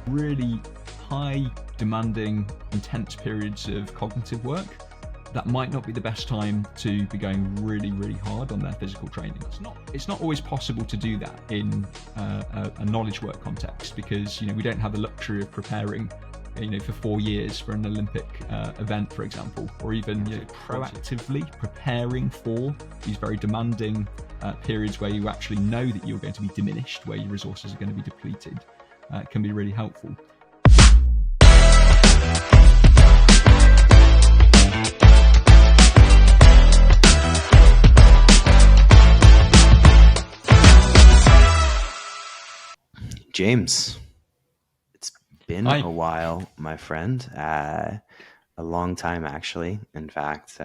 really high demanding, intense periods of cognitive work, that might not be the best time to be going really, really hard on their physical training. It's not always possible to do that in a knowledge work context, because we don't have the luxury of preparing for 4 years for an Olympic event, for example, or even proactively preparing for these very demanding periods where you actually know that you're going to be diminished, where your resources are going to be depleted. Can be really helpful. James, it's been a while, my friend. A long time, actually. In fact,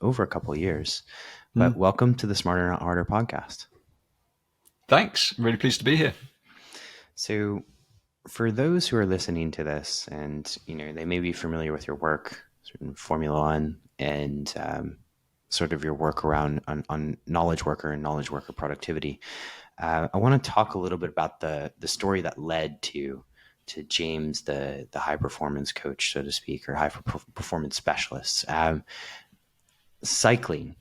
over a couple of years. But welcome to the Smarter Not Harder podcast. Thanks. I'm really pleased to be here. So for those who are listening to this and, they may be familiar with your work, sort of Formula One, and sort of your work around on knowledge worker and knowledge worker productivity, I want to talk a little bit about the story that led to James, the high performance coach, so to speak, or high performance specialist. Cycling.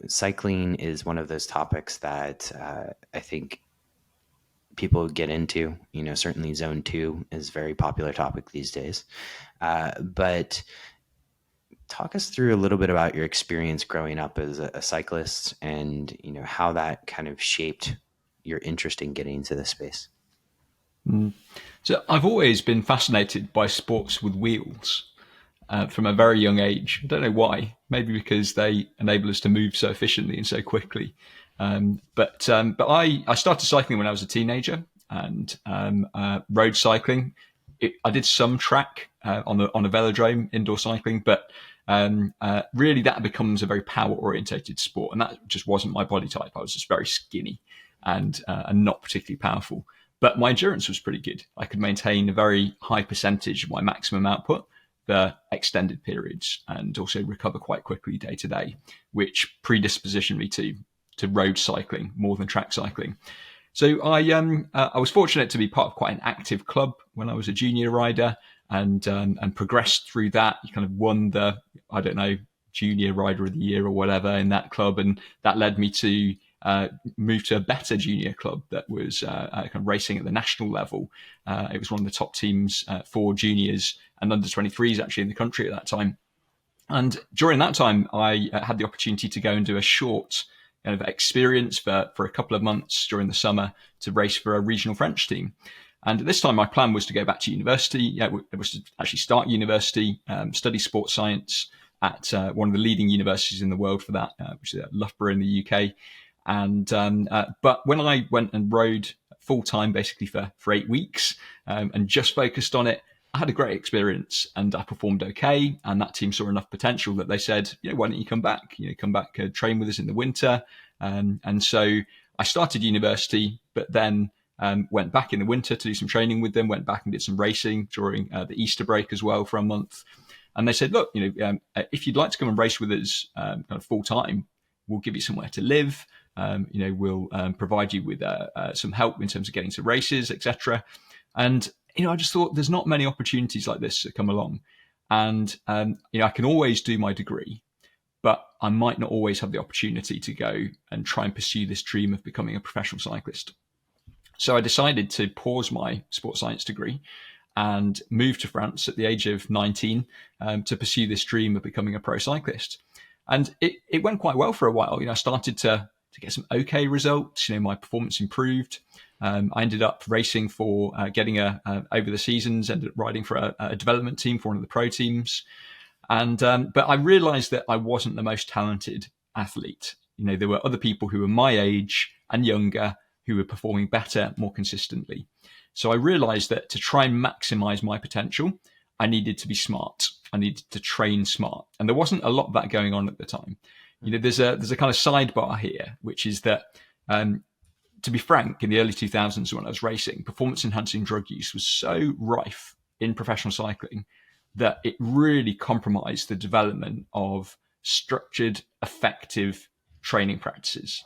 Cycling is one of those topics that I think people get into. Certainly Zone 2 is a very popular topic these days. But talk us through a little bit about your experience growing up as a cyclist and, how that kind of shaped your interest in getting into this space. So I've always been fascinated by sports with wheels. From a very young age. I don't know why. Maybe because they enable us to move so efficiently and so quickly. But I started cycling when I was a teenager, and road cycling. I did some track on a velodrome, indoor cycling, but really that becomes a very power orientated sport, and that just wasn't my body type. I was just very skinny and not particularly powerful. But my endurance was pretty good. I could maintain a very high percentage of my maximum output for extended periods, and also recover quite quickly day to day, which predispositioned me to road cycling more than track cycling. So I was fortunate to be part of quite an active club when I was a junior rider, and progressed through that. You kind of won the, junior rider of the year or whatever in that club, and that led me to moved to a better junior club that was kind of racing at the national level. It was one of the top teams for juniors and under 23s actually in the country at that time. And during that time, I had the opportunity to go and do a short kind of experience for a couple of months during the summer to race for a regional French team. And at this time, my plan was to go back to university. It was to actually start university, study sports science at one of the leading universities in the world for that, which is at Loughborough in the UK. And but when I went and rode full time, basically for 8 weeks, and just focused on it, I had a great experience and I performed okay. And that team saw enough potential that they said, why don't you come back? Come back, train with us in the winter. And so I started university, but then went back in the winter to do some training with them. Went back and did some racing during the Easter break as well for a month. And they said, look, if you'd like to come and race with us kind of full time, we'll give you somewhere to live. We'll provide you with some help in terms of getting to races, etc. And, I just thought there's not many opportunities like this that come along. And, I can always do my degree, but I might not always have the opportunity to go and try and pursue this dream of becoming a professional cyclist. So I decided to pause my sports science degree and move to France at the age of 19 to pursue this dream of becoming a pro cyclist. And it went quite well for a while. I started to get some okay results. My performance improved. I ended up racing for getting over the seasons, ended up riding for a development team for one of the pro teams. And but I realized that I wasn't the most talented athlete. There were other people who were my age and younger who were performing better, more consistently. So I realized that to try and maximize my potential, I needed to be smart. I needed to train smart. And there wasn't a lot of that going on at the time. There's a kind of sidebar here, which is that, to be frank, in the early 2000s when I was racing, performance-enhancing drug use was so rife in professional cycling that it really compromised the development of structured, effective training practices.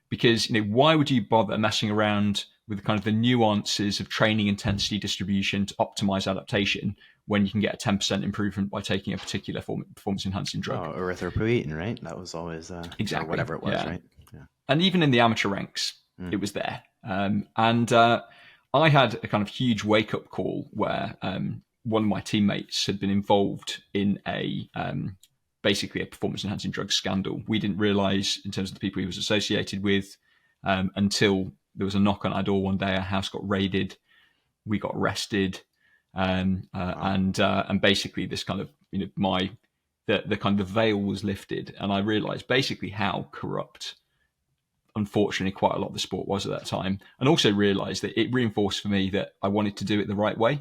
Because, why would you bother messing around with kind of the nuances of training intensity distribution to optimize adaptation when you can get a 10% improvement by taking a particular performance enhancing drug. Oh, erythropoietin, right? That was always Exactly, or whatever it was, yeah. right? Yeah. And even in the amateur ranks, it was there. I had a kind of huge wake up call where one of my teammates had been involved in basically a performance enhancing drug scandal. We didn't realize, in terms of the people he was associated with, until there was a knock on our door one day. Our house got raided, we got arrested, and basically this kind of, the kind of the veil was lifted, and I realized basically how corrupt, unfortunately, quite a lot of the sport was at that time, and also realized that it reinforced for me that I wanted to do it the right way.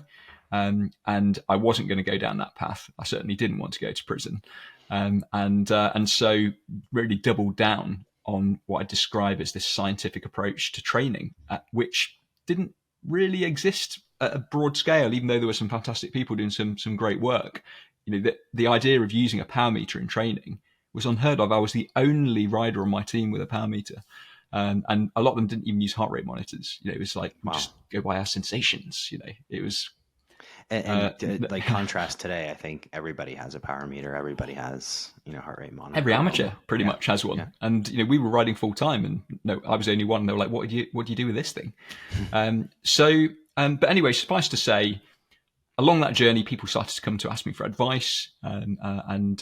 And I wasn't going to go down that path. I certainly didn't want to go to prison. And so really doubled down on what I describe as this scientific approach to training, which didn't really exist at a broad scale, even though there were some fantastic people doing some great work. The idea of using a power meter in training was unheard of. I was the only rider on my team with a power meter. And a lot of them didn't even use heart rate monitors. It was like, just go by our sensations. It was... And like contrast today, I think everybody has a power meter. Everybody has, heart rate monitor. Every amateur pretty much has one. Yeah. And, we were riding full time, and no, I was the only one. And they were like, what do you do with this thing? But anyway, suffice to say, along that journey, people started to come to ask me for advice and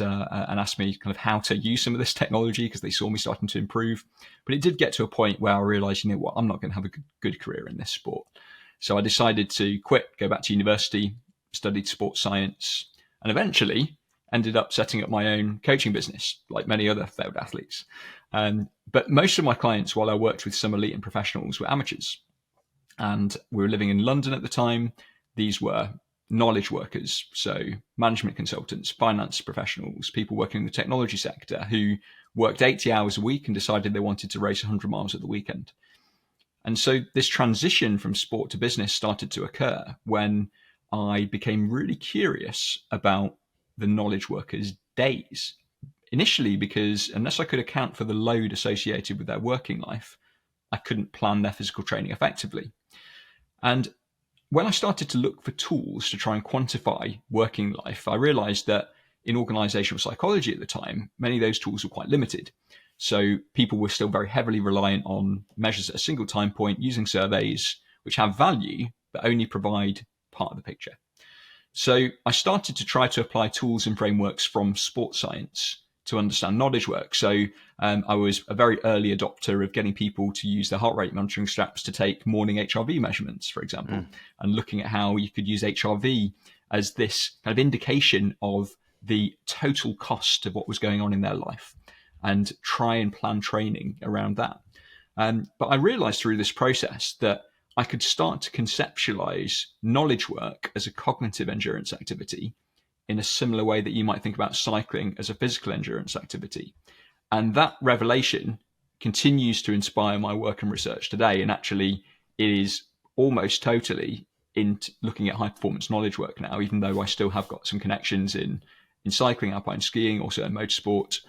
ask me kind of how to use some of this technology, because they saw me starting to improve. But it did get to a point where I realized, I'm not going to have a good career in this sport. So I decided to quit, go back to university, studied sports science, and eventually ended up setting up my own coaching business, like many other failed athletes. But most of my clients, while I worked with some elite and professionals, were amateurs. And we were living in London at the time. These were knowledge workers, so management consultants, finance professionals, people working in the technology sector who worked 80 hours a week and decided they wanted to race 100 miles at the weekend. And so this transition from sport to business started to occur when I became really curious about the knowledge workers' days. Initially, because unless I could account for the load associated with their working life, I couldn't plan their physical training effectively. And when I started to look for tools to try and quantify working life, I realized that in organizational psychology at the time, many of those tools were quite limited. So people were still very heavily reliant on measures at a single time point, using surveys, which have value, but only provide part of the picture. So I started to try to apply tools and frameworks from sports science to understand knowledge work. So I was a very early adopter of getting people to use their heart rate monitoring straps to take morning HRV measurements, for example, and looking at how you could use HRV as this kind of indication of the total cost of what was going on in their life, and try and plan training around that. But I realized through this process that I could start to conceptualize knowledge work as a cognitive endurance activity in a similar way that you might think about cycling as a physical endurance activity. And that revelation continues to inspire my work and research today. And actually, it is almost totally in looking at high performance knowledge work now, even though I still have got some connections in cycling, alpine skiing, also in motorsport,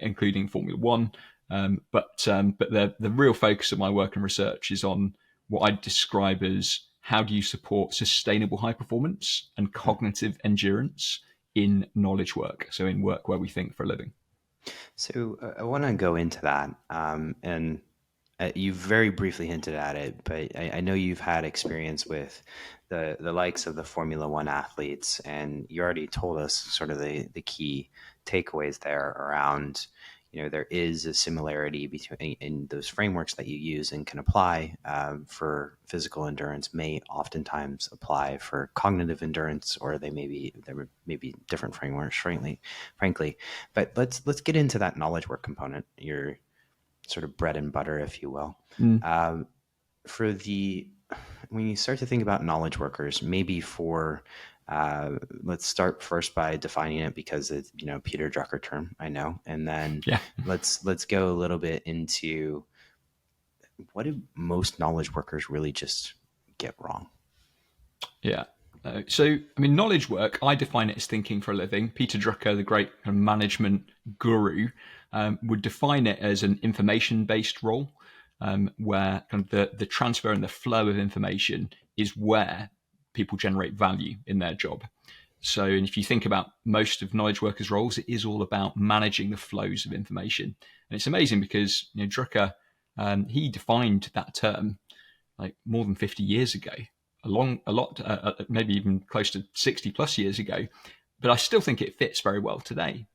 including Formula One. But the real focus of my work and research is on what I describe as how do you support sustainable high performance and cognitive endurance in knowledge work, so in work where we think for a living. So I want to go into that, and you very briefly hinted at it, but I know you've had experience with the likes of the Formula One athletes, and you already told us sort of the key takeaways there around, there is a similarity between in those frameworks that you use and can apply for physical endurance may oftentimes apply for cognitive endurance, or there may be different frameworks, frankly. But let's get into that knowledge work component, your sort of bread and butter, if you will. When you start to think about knowledge workers, maybe for let's start first by defining it, because it's Peter Drucker term, I know, and then let's go a little bit into what do most knowledge workers really just get wrong. So knowledge work, I define it as thinking for a living. Peter Drucker, the great kind of management guru, would define it as an information-based role. where kind of the transfer and the flow of information is where people generate value in their job. So, and if you think about most of knowledge workers' roles, it is all about managing the flows of information. And it's amazing because, Drucker, he defined that term like more than 50 years ago, maybe even close to 60 plus years ago. But I still think it fits very well today.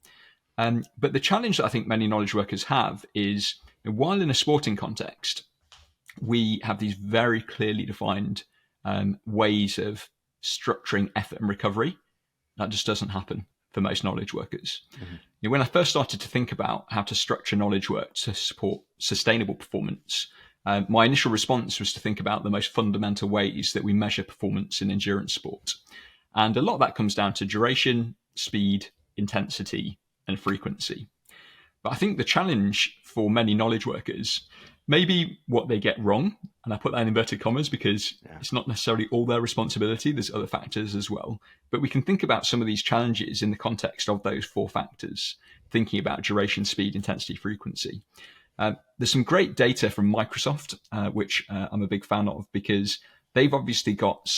But the challenge that I think many knowledge workers have is, while in a sporting context, we have these very clearly defined ways of structuring effort and recovery. That just doesn't happen for most knowledge workers. Mm-hmm. When I first started to think about how to structure knowledge work to support sustainable performance, my initial response was to think about the most fundamental ways that we measure performance in endurance sport. And a lot of that comes down to duration, speed, intensity, and frequency. But I think the challenge for many knowledge workers, maybe what they get wrong, and I put that in inverted commas because it's not necessarily all their responsibility, there's other factors as well, but we can think about some of these challenges in the context of those four factors, thinking about duration, speed, intensity, frequency. There's some great data from Microsoft, which I'm a big fan of, because they've obviously got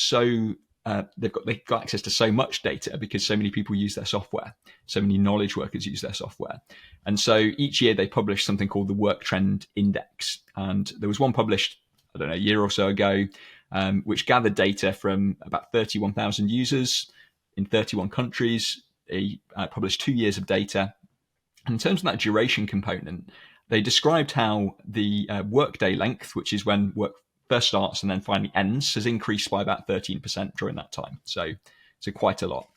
they've got access to so much data because so many people use their software, so many knowledge workers use their software. And so each year they publish something called the Work Trend Index. And there was one published, I don't know, a year or so ago, which gathered data from about 31,000 users in 31 countries. They published 2 years of data. And in terms of that duration component, they described how the workday length, which is when work first starts and then finally ends, has increased by about 13% during that time. So quite a lot.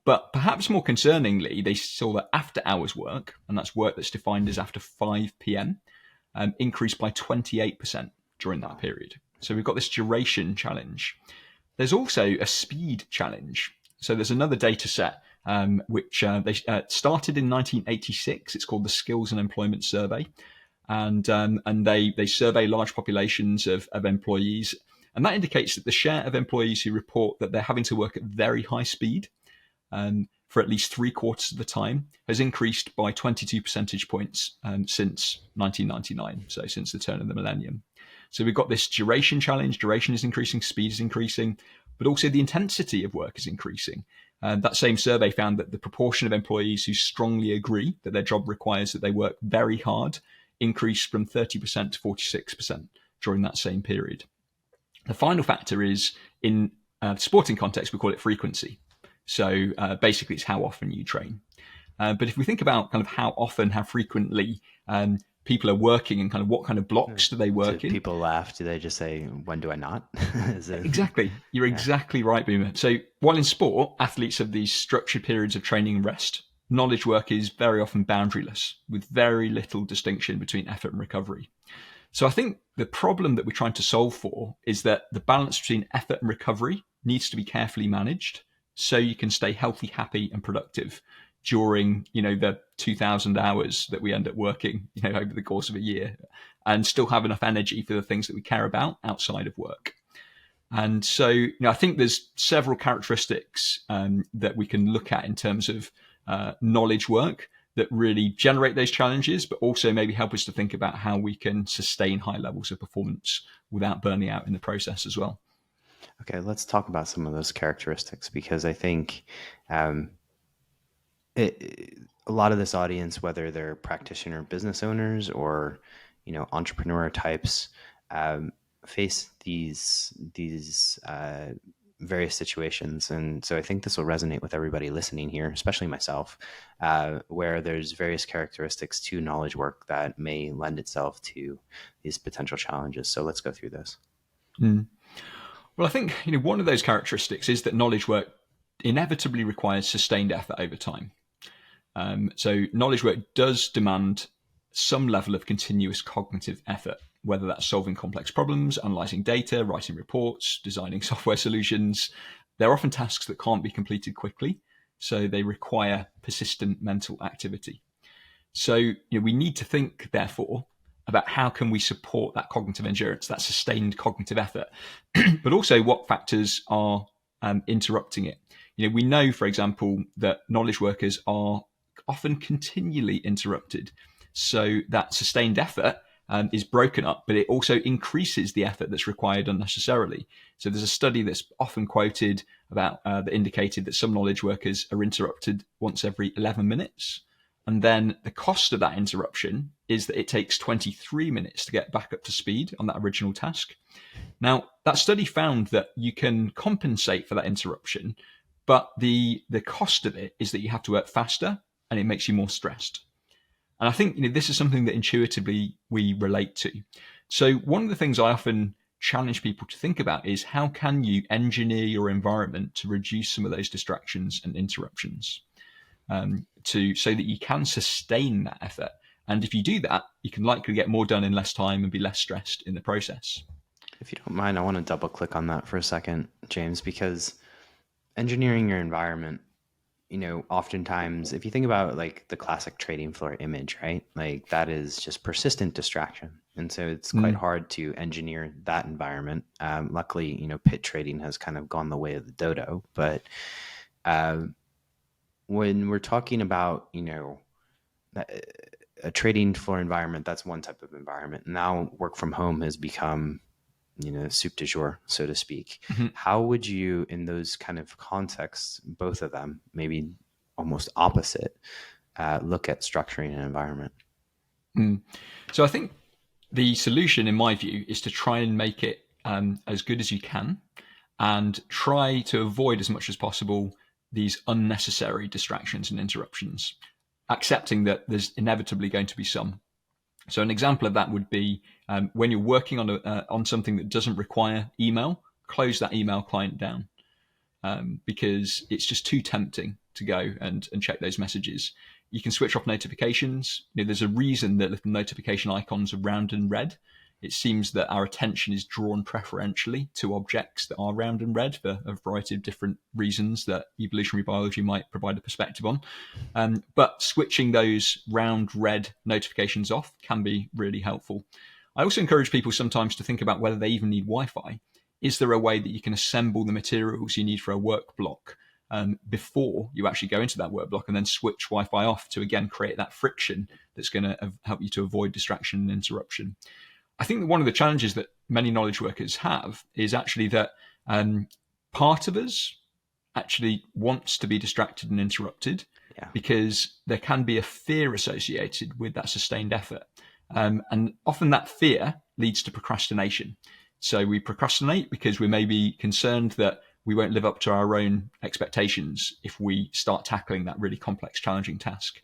But perhaps more concerningly, they saw that after hours work, and that's work that's defined as after 5 p.m., increased by 28% during that period. So we've got this duration challenge. There's also a speed challenge. So there's another data set which they started in 1986. It's called the Skills and Employment Survey. And they survey large populations of employees. And that indicates that the share of employees who report that they're having to work at very high speed for at least 3/4 of the time has increased by 22 percentage points since 1999, so since the turn of the millennium. So we've got this duration challenge. Duration is increasing, speed is increasing, but also the intensity of work is increasing. That same survey found that the proportion of employees who strongly agree that their job requires that they work very hard increased from 30% to 46% during that same period. The final factor is, in the sporting context, we call it frequency. So basically it's how often you train. But if we think about kind of how often, how frequently people are working and kind of what kind of blocks do they work in. People laugh. Do they just say, when do I not? Exactly. You're exactly right, Boomer. So while in sport, athletes have these structured periods of training and rest, knowledge work is very often boundaryless, with very little distinction between effort and recovery. So I think the problem that we're trying to solve for is that the balance between effort and recovery needs to be carefully managed so you can stay healthy, happy, and productive during, the 2,000 hours that we end up working, over the course of a year, and still have enough energy for the things that we care about outside of work. And so, I think there's several characteristics that we can look at in terms of knowledge work that really generate those challenges, but also maybe help us to think about how we can sustain high levels of performance without burning out in the process as well. Okay, let's talk about some of those characteristics, because I think a lot of this audience, whether they're practitioner business owners or entrepreneur types, face these various situations. And so I think this will resonate with everybody listening here, especially myself, where there's various characteristics to knowledge work that may lend itself to these potential challenges. So let's go through this. Well, I think one of those characteristics is that knowledge work inevitably requires sustained effort over time. So knowledge work does demand some level of continuous cognitive effort, whether that's solving complex problems, analyzing data, writing reports, designing software solutions. They're often tasks that can't be completed quickly, so they require persistent mental activity. So we need to think, therefore, about how can we support that cognitive endurance, that sustained cognitive effort, but also what factors are interrupting it. We know, for example, that knowledge workers are often continually interrupted. So that sustained effort is broken up, but it also increases the effort that's required unnecessarily. So there's a study that's often quoted about that indicated that some knowledge workers are interrupted once every 11 minutes. And then the cost of that interruption is that it takes 23 minutes to get back up to speed on that original task. Now, that study found that you can compensate for that interruption, but the cost of it is that you have to work faster and it makes you more stressed. And I think this is something that intuitively we relate to. So one of the things I often challenge people to think about is how can you engineer your environment to reduce some of those distractions and interruptions, so that you can sustain that effort. And if you do that, you can likely get more done in less time and be less stressed in the process. If you don't mind, I want to double click on that for a second, James, because engineering your environment, oftentimes if you think about like the classic trading floor image, right? Like that is just persistent distraction. And so it's quite hard to engineer that environment. Luckily, pit trading has kind of gone the way of the dodo. But when we're talking about, a trading floor environment, that's one type of environment. Now work from home has become, soup du jour, so to speak. Mm-hmm. How would you, in those kind of contexts, both of them, maybe almost opposite, look at structuring an environment? So I think the solution, in my view, is to try and make it as good as you can and try to avoid as much as possible these unnecessary distractions and interruptions, accepting that there's inevitably going to be some. So an example of that would be when you're working on something that doesn't require email, close that email client down because it's just too tempting to go and check those messages. You can switch off notifications. There's a reason that little notification icons are round and red. It seems that our attention is drawn preferentially to objects that are round and red for a variety of different reasons that evolutionary biology might provide a perspective on. But switching those round red notifications off can be really helpful. I also encourage people sometimes to think about whether they even need Wi-Fi. Is there a way that you can assemble the materials you need for a work block before you actually go into that work block and then switch Wi-Fi off to, again, create that friction that's going to help you to avoid distraction and interruption? I think that one of the challenges that many knowledge workers have is actually that part of us actually wants to be distracted and interrupted because there can be a fear associated with that sustained effort. And often that fear leads to procrastination. So we procrastinate because we may be concerned that we won't live up to our own expectations if we start tackling that really complex, challenging task.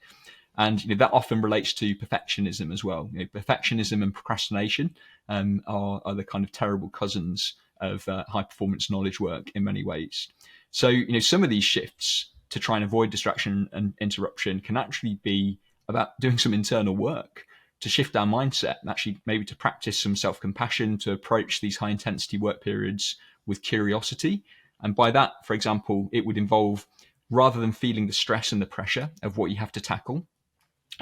And that often relates to perfectionism as well. Perfectionism and procrastination are the kind of terrible cousins of high performance knowledge work in many ways. So some of these shifts to try and avoid distraction and interruption can actually be about doing some internal work to shift our mindset and actually maybe to practice some self-compassion, to approach these high intensity work periods with curiosity. And by that, for example, it would involve, rather than feeling the stress and the pressure of what you have to tackle,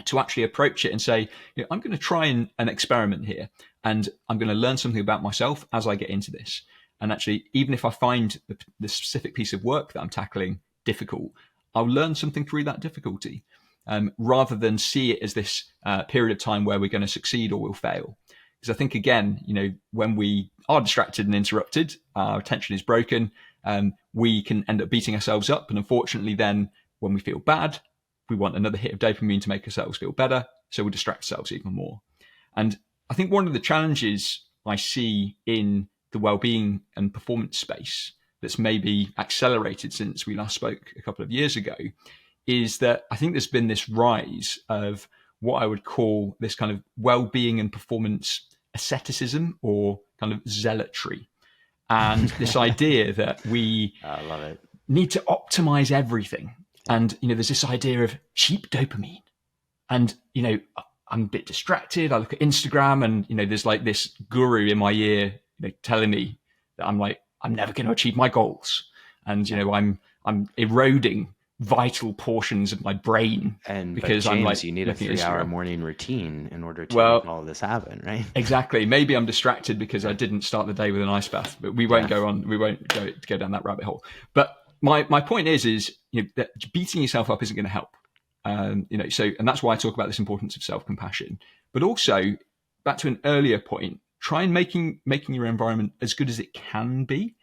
to actually approach it and say, I'm going to try an experiment here, and I'm going to learn something about myself as I get into this. And actually, even if I find the specific piece of work that I'm tackling difficult, I'll learn something through that difficulty, rather than see it as this period of time where we're going to succeed or we'll fail. Because I think, again, when we are distracted and interrupted, our attention is broken, we can end up beating ourselves up. And unfortunately, then when we feel bad, we want another hit of dopamine to make ourselves feel better, so we'll distract ourselves even more. And I think one of the challenges I see in the well-being and performance space that's maybe accelerated since we last spoke a couple of years ago is that I think there's been this rise of what I would call this kind of well-being and performance asceticism or kind of zealotry. And this idea that we I love it. Need to optimize everything. And, there's this idea of cheap dopamine. And, I'm a bit distracted. I look at Instagram and, there's like this guru in my ear telling me that I'm never going to achieve my goals. And, I'm eroding vital portions of my brain. And because James, I'm you need a 3-hour morning routine in order to make all of this happen, right? Exactly. Maybe I'm distracted because I didn't start the day with an ice bath, but we won't go down that rabbit hole. But my point is that beating yourself up isn't going to help. And that's why I talk about this importance of self-compassion. But also, back to an earlier point, try and making your environment as good as it can be.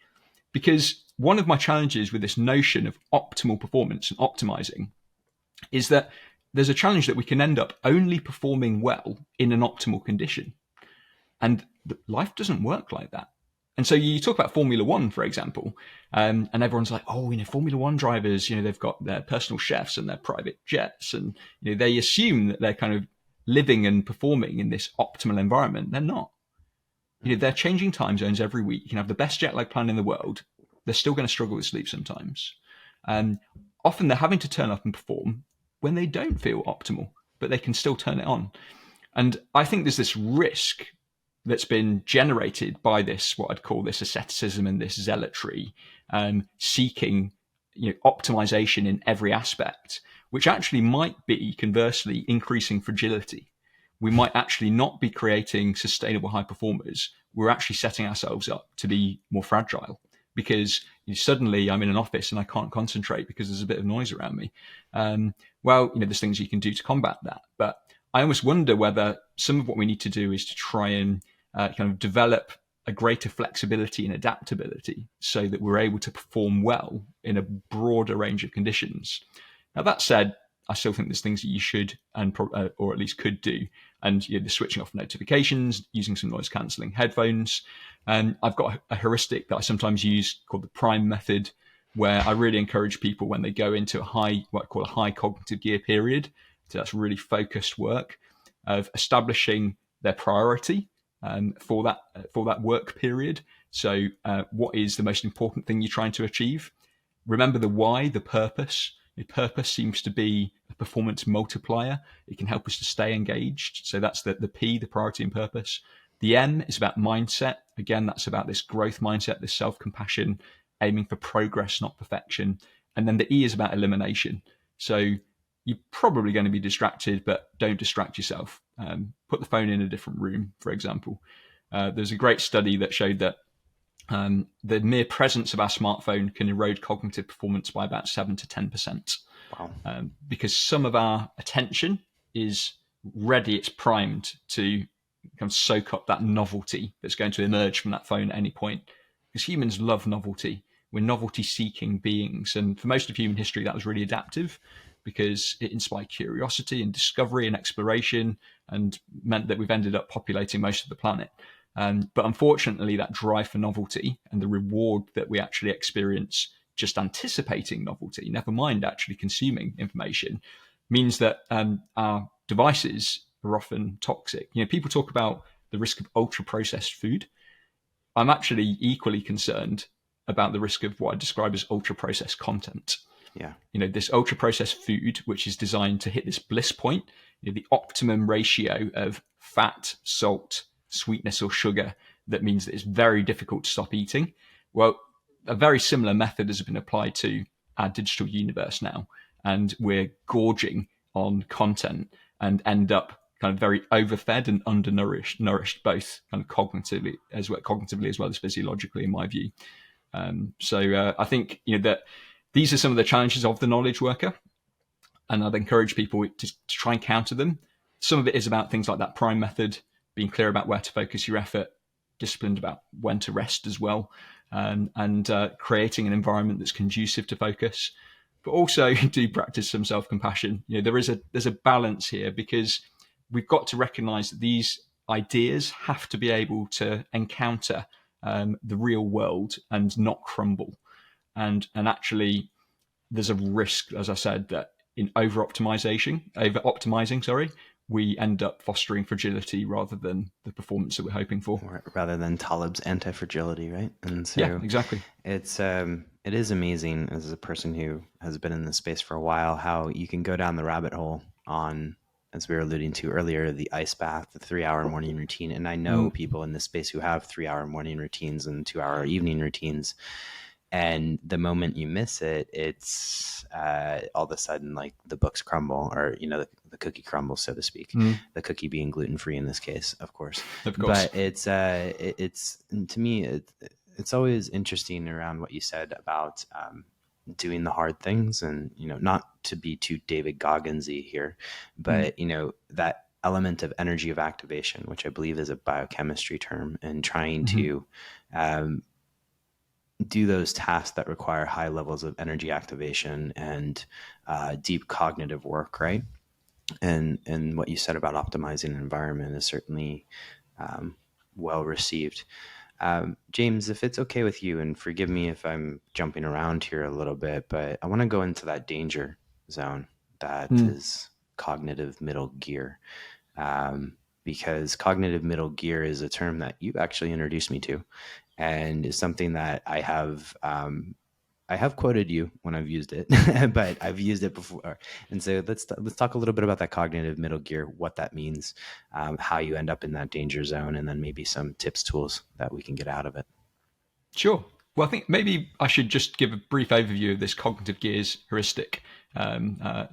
Because one of my challenges with this notion of optimal performance and optimizing is that there's a challenge that we can end up only performing well in an optimal condition. And life doesn't work like that. And so you talk about Formula One, for example, and everyone's like, oh, Formula One drivers, they've got their personal chefs and their private jets. And, they assume that they're kind of living and performing in this optimal environment. They're not. They're changing time zones every week. You can have the best jet lag plan in the world. They're still going to struggle with sleep sometimes. Often they're having to turn up and perform when they don't feel optimal, but they can still turn it on. And I think there's this risk that's been generated by this, what I'd call this asceticism and this zealotry, seeking optimization in every aspect, which actually might be conversely increasing fragility. We might actually not be creating sustainable high performers. We're actually setting ourselves up to be more fragile because suddenly I'm in an office and I can't concentrate because there's a bit of noise around me. There's things you can do to combat that. But I almost wonder whether some of what we need to do is to try and kind of develop a greater flexibility and adaptability so that we're able to perform well in a broader range of conditions. Now, that said, I still think there's things that you should or at least could do. And the switching off notifications, using some noise cancelling headphones. I've got a heuristic that I sometimes use called the prime method, where I really encourage people when they go into what I call a high cognitive gear period. So that's really focused work of establishing their priority for that work period. So what is the most important thing you're trying to achieve? Remember the why, the purpose. The purpose seems to be a performance multiplier. It can help us to stay engaged. So that's the P, the priority and purpose. The M is about mindset. Again, that's about this growth mindset, this self-compassion, aiming for progress, not perfection. And then the E is about elimination. So you're probably going to be distracted, but don't distract yourself. Put the phone in a different room, for example. There's a great study that showed that the mere presence of our smartphone can erode cognitive performance by about 7 to 10%. Wow. Because some of our attention is ready, it's primed to kind of soak up that novelty that's going to emerge from that phone at any point. Because humans love novelty. We're novelty-seeking beings. And for most of human history, that was really adaptive because it inspired curiosity and discovery and exploration and meant that we've ended up populating most of the planet. But unfortunately, that drive for novelty and the reward that we actually experience just anticipating novelty, never mind actually consuming information, means that our devices are often toxic. People talk about the risk of ultra-processed food. I'm actually equally concerned about the risk of what I describe as ultra-processed content. Yeah. This ultra-processed food, which is designed to hit this bliss point, the optimum ratio of fat, salt, sweetness or sugar, that means that it's very difficult to stop eating. Well, a very similar method has been applied to our digital universe now, and we're gorging on content and end up kind of very overfed and undernourished, both kind of cognitively as well as physiologically, in my view. So I think that these are some of the challenges of the knowledge worker, and I'd encourage people to try and counter them. Some of it is about things like that prime method, being clear about where to focus your effort, disciplined about when to rest as well, and creating an environment that's conducive to focus. But also do practice some self-compassion. There's a balance here, because we've got to recognize that these ideas have to be able to encounter the real world and not crumble. And actually, there's a risk, as I said, that in over-optimizing, we end up fostering fragility rather than the performance that we're hoping for. Rather than Taleb's anti-fragility, right? And so yeah, exactly. It is amazing, as a person who has been in this space for a while, how you can go down the rabbit hole on, as we were alluding to earlier, the ice bath, the 3-hour morning routine. And I know people in this space who have 3-hour morning routines and 2-hour evening routines. And the moment you miss it, it's all of a sudden like the books crumble, or the cookie crumbles, so to speak. The cookie being gluten-free in this case, of course. But it's to me, it's always interesting around what you said about doing the hard things, and not to be too David Gogginsy here, but that element of energy of activation, which I believe is a biochemistry term, and trying Mm-hmm. to do those tasks that require high levels of energy activation and deep cognitive work, right? And what you said about optimizing an environment is certainly well received. James, if it's okay with you, and forgive me if I'm jumping around here a little bit, but I want to go into that danger zone that is cognitive middle gear. Because cognitive middle gear is a term that you've actually introduced me to, and is something that I have quoted you when I've used it, but I've used it before. And so let's talk a little bit about that cognitive middle gear, what that means, how you end up in that danger zone, and then maybe some tips, tools that we can get out of it. Sure. Well, I think maybe I should just give a brief overview of this cognitive gears heuristic,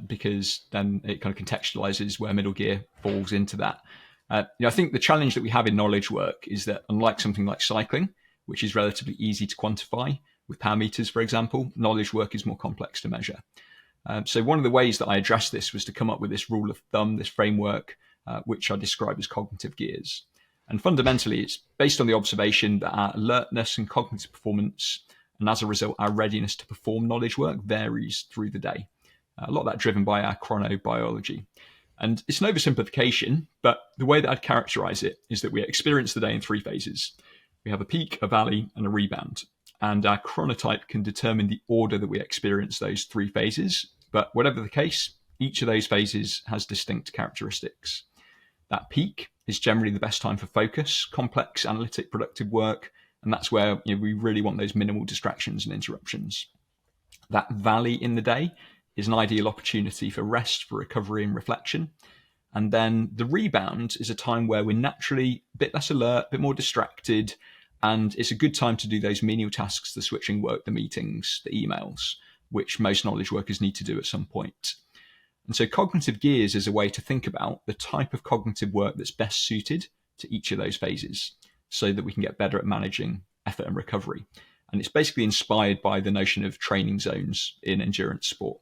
because then it kind of contextualizes where middle gear falls into that. I think the challenge that we have in knowledge work is that, unlike something like cycling, which is relatively easy to quantify with power meters, for example, knowledge work is more complex to measure. So one of the ways that I addressed this was to come up with this rule of thumb, this framework, which I describe as cognitive gears. And fundamentally, it's based on the observation that our alertness and cognitive performance, and as a result, our readiness to perform knowledge work, varies through the day. A lot of that driven by our chronobiology. And it's an oversimplification, but the way that I'd characterize it is that we experience the day in three phases. We have a peak, a valley, and a rebound. And our chronotype can determine the order that we experience those three phases. But whatever the case, each of those phases has distinct characteristics. That peak is generally the best time for focus, complex, analytic, productive work. And that's where we really want those minimal distractions and interruptions. That valley in the day is an ideal opportunity for rest, for recovery and reflection. And then the rebound is a time where we're naturally a bit less alert, a bit more distracted, and it's a good time to do those menial tasks, the switching work, the meetings, the emails, which most knowledge workers need to do at some point. And so cognitive gears is a way to think about the type of cognitive work that's best suited to each of those phases so that we can get better at managing effort and recovery. And it's basically inspired by the notion of training zones in endurance sport.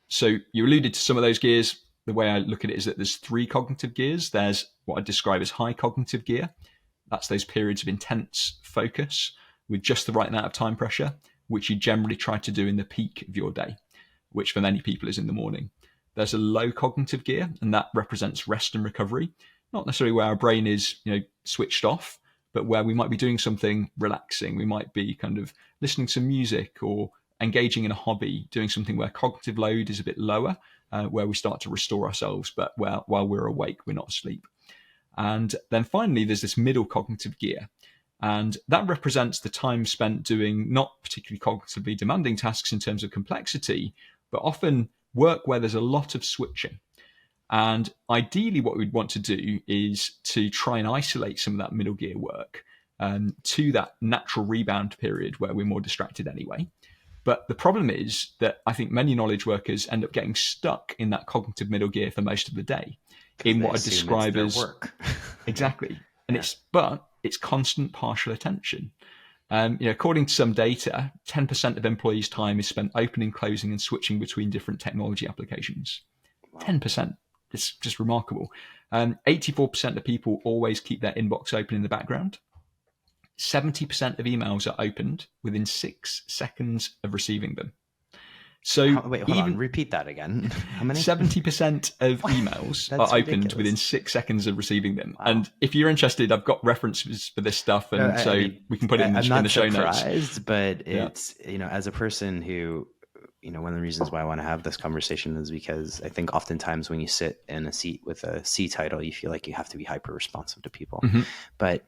So you alluded to some of those gears. The way I look at it is that there's three cognitive gears. There's what I describe as high cognitive gear. That's those periods of intense focus with just the right amount of time pressure, which you generally try to do in the peak of your day, which for many people is in the morning. There's a low cognitive gear, and that represents rest and recovery, not necessarily where our brain is switched off, but where we might be doing something relaxing. We might be kind of listening to music or engaging in a hobby, doing something where cognitive load is a bit lower, where we start to restore ourselves, but while we're awake, we're not asleep. And then finally, there's this middle cognitive gear. And that represents the time spent doing not particularly cognitively demanding tasks in terms of complexity, but often work where there's a lot of switching. And ideally, what we'd want to do is to try and isolate some of that middle gear work to that natural rebound period where we're more distracted anyway. But the problem is that I think many knowledge workers end up getting stuck in that cognitive middle gear for most of the day, in what I describe as work. Exactly. And it's constant partial attention. According to some data, 10% of employees' time is spent opening, closing, and switching between different technology applications. Wow. 10%. It's just remarkable. 84% of people always keep their inbox open in the background. 70% of emails are opened within 6 seconds of receiving them. So hold on, repeat that again. How many? 70% of emails are opened ridiculous. Within 6 seconds of receiving them. Wow. And if you're interested, I've got references for this stuff, and we can put it in the show notes. I'm not surprised, but it's as a person who, one of the reasons why I want to have this conversation is because I think oftentimes when you sit in a seat with a C title, you feel like you have to be hyper responsive to people. Mm-hmm. But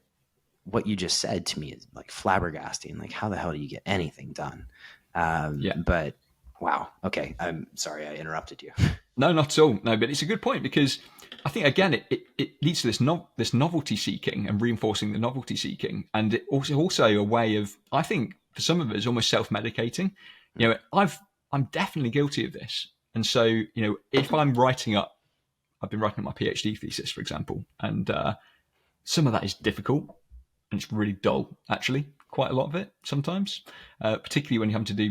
what you just said to me is like flabbergasting. Like, how the hell do you get anything done? But wow. Okay. I'm sorry I interrupted you. No, not at all. No, but it's a good point, because I think, again, it leads to this novelty seeking and reinforcing the novelty seeking. And it also a way of, I think, for some of us, almost self-medicating. I'm definitely guilty of this. And so, if I'm I've been writing up my PhD thesis, for example, and some of that is difficult and it's really dull, actually, quite a lot of it sometimes, particularly when you have to do,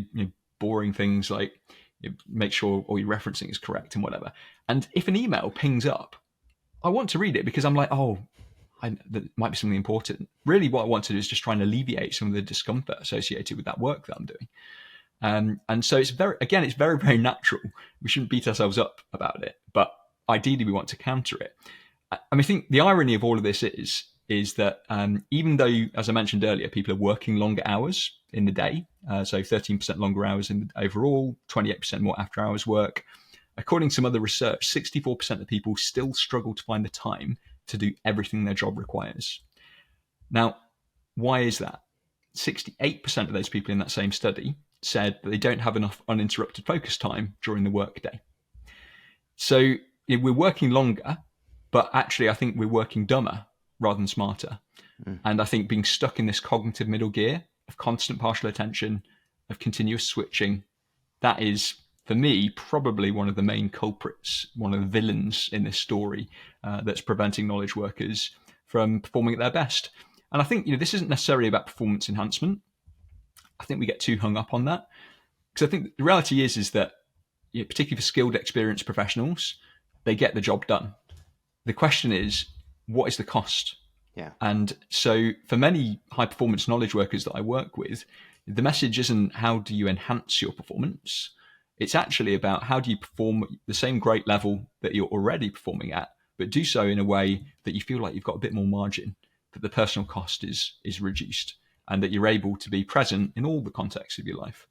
boring things like make sure all your referencing is correct and whatever. And if an email pings up, I want to read it because I'm like, that might be something important. Really, what I want to do is just try and alleviate some of the discomfort associated with that work that I'm doing. And so it's very, very natural. We shouldn't beat ourselves up about it, but ideally we want to counter it. I think the irony of all of this is that even though, as I mentioned earlier, people are working longer hours in the day, so 13% longer hours in the overall, 28% more after hours work, according to some other research, 64% of people still struggle to find the time to do everything their job requires. Now, why is that? 68% of those people in that same study said that they don't have enough uninterrupted focus time during the workday. So we're working longer, but actually I think we're working dumber rather than smarter. And I think being stuck in this cognitive middle gear of constant partial attention, of continuous switching, that is, for me, probably one of the main culprits, one of the villains in this story that's preventing knowledge workers from performing at their best. And I think this isn't necessarily about performance enhancement. I think we get too hung up on that, because I think the reality is that particularly for skilled, experienced professionals, they get the job done. The question is, what is the cost? Yeah. And so for many high performance knowledge workers that I work with, the message isn't how do you enhance your performance? It's actually about how do you perform at the same great level that you're already performing at, but do so in a way that you feel like you've got a bit more margin, that the personal cost is reduced, and that you're able to be present in all the contexts of your life.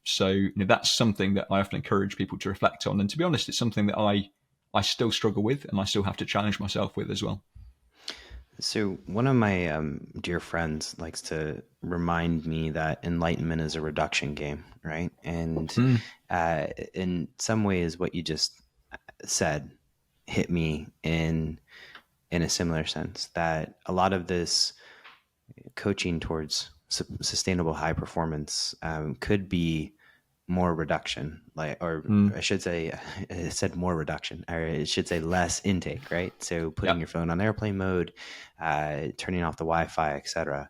So that's something that I often encourage people to reflect on. And to be honest, it's something that I still struggle with, and I still have to challenge myself with as well. So one of my dear friends likes to remind me that enlightenment is a reduction game, right? And in some ways, what you just said hit me in a similar sense, that a lot of this coaching towards sustainable high performance could be more reduction, I should say, it said more reduction, or it should say less intake, right? So putting your phone on airplane mode, turning off the Wi-Fi, etc.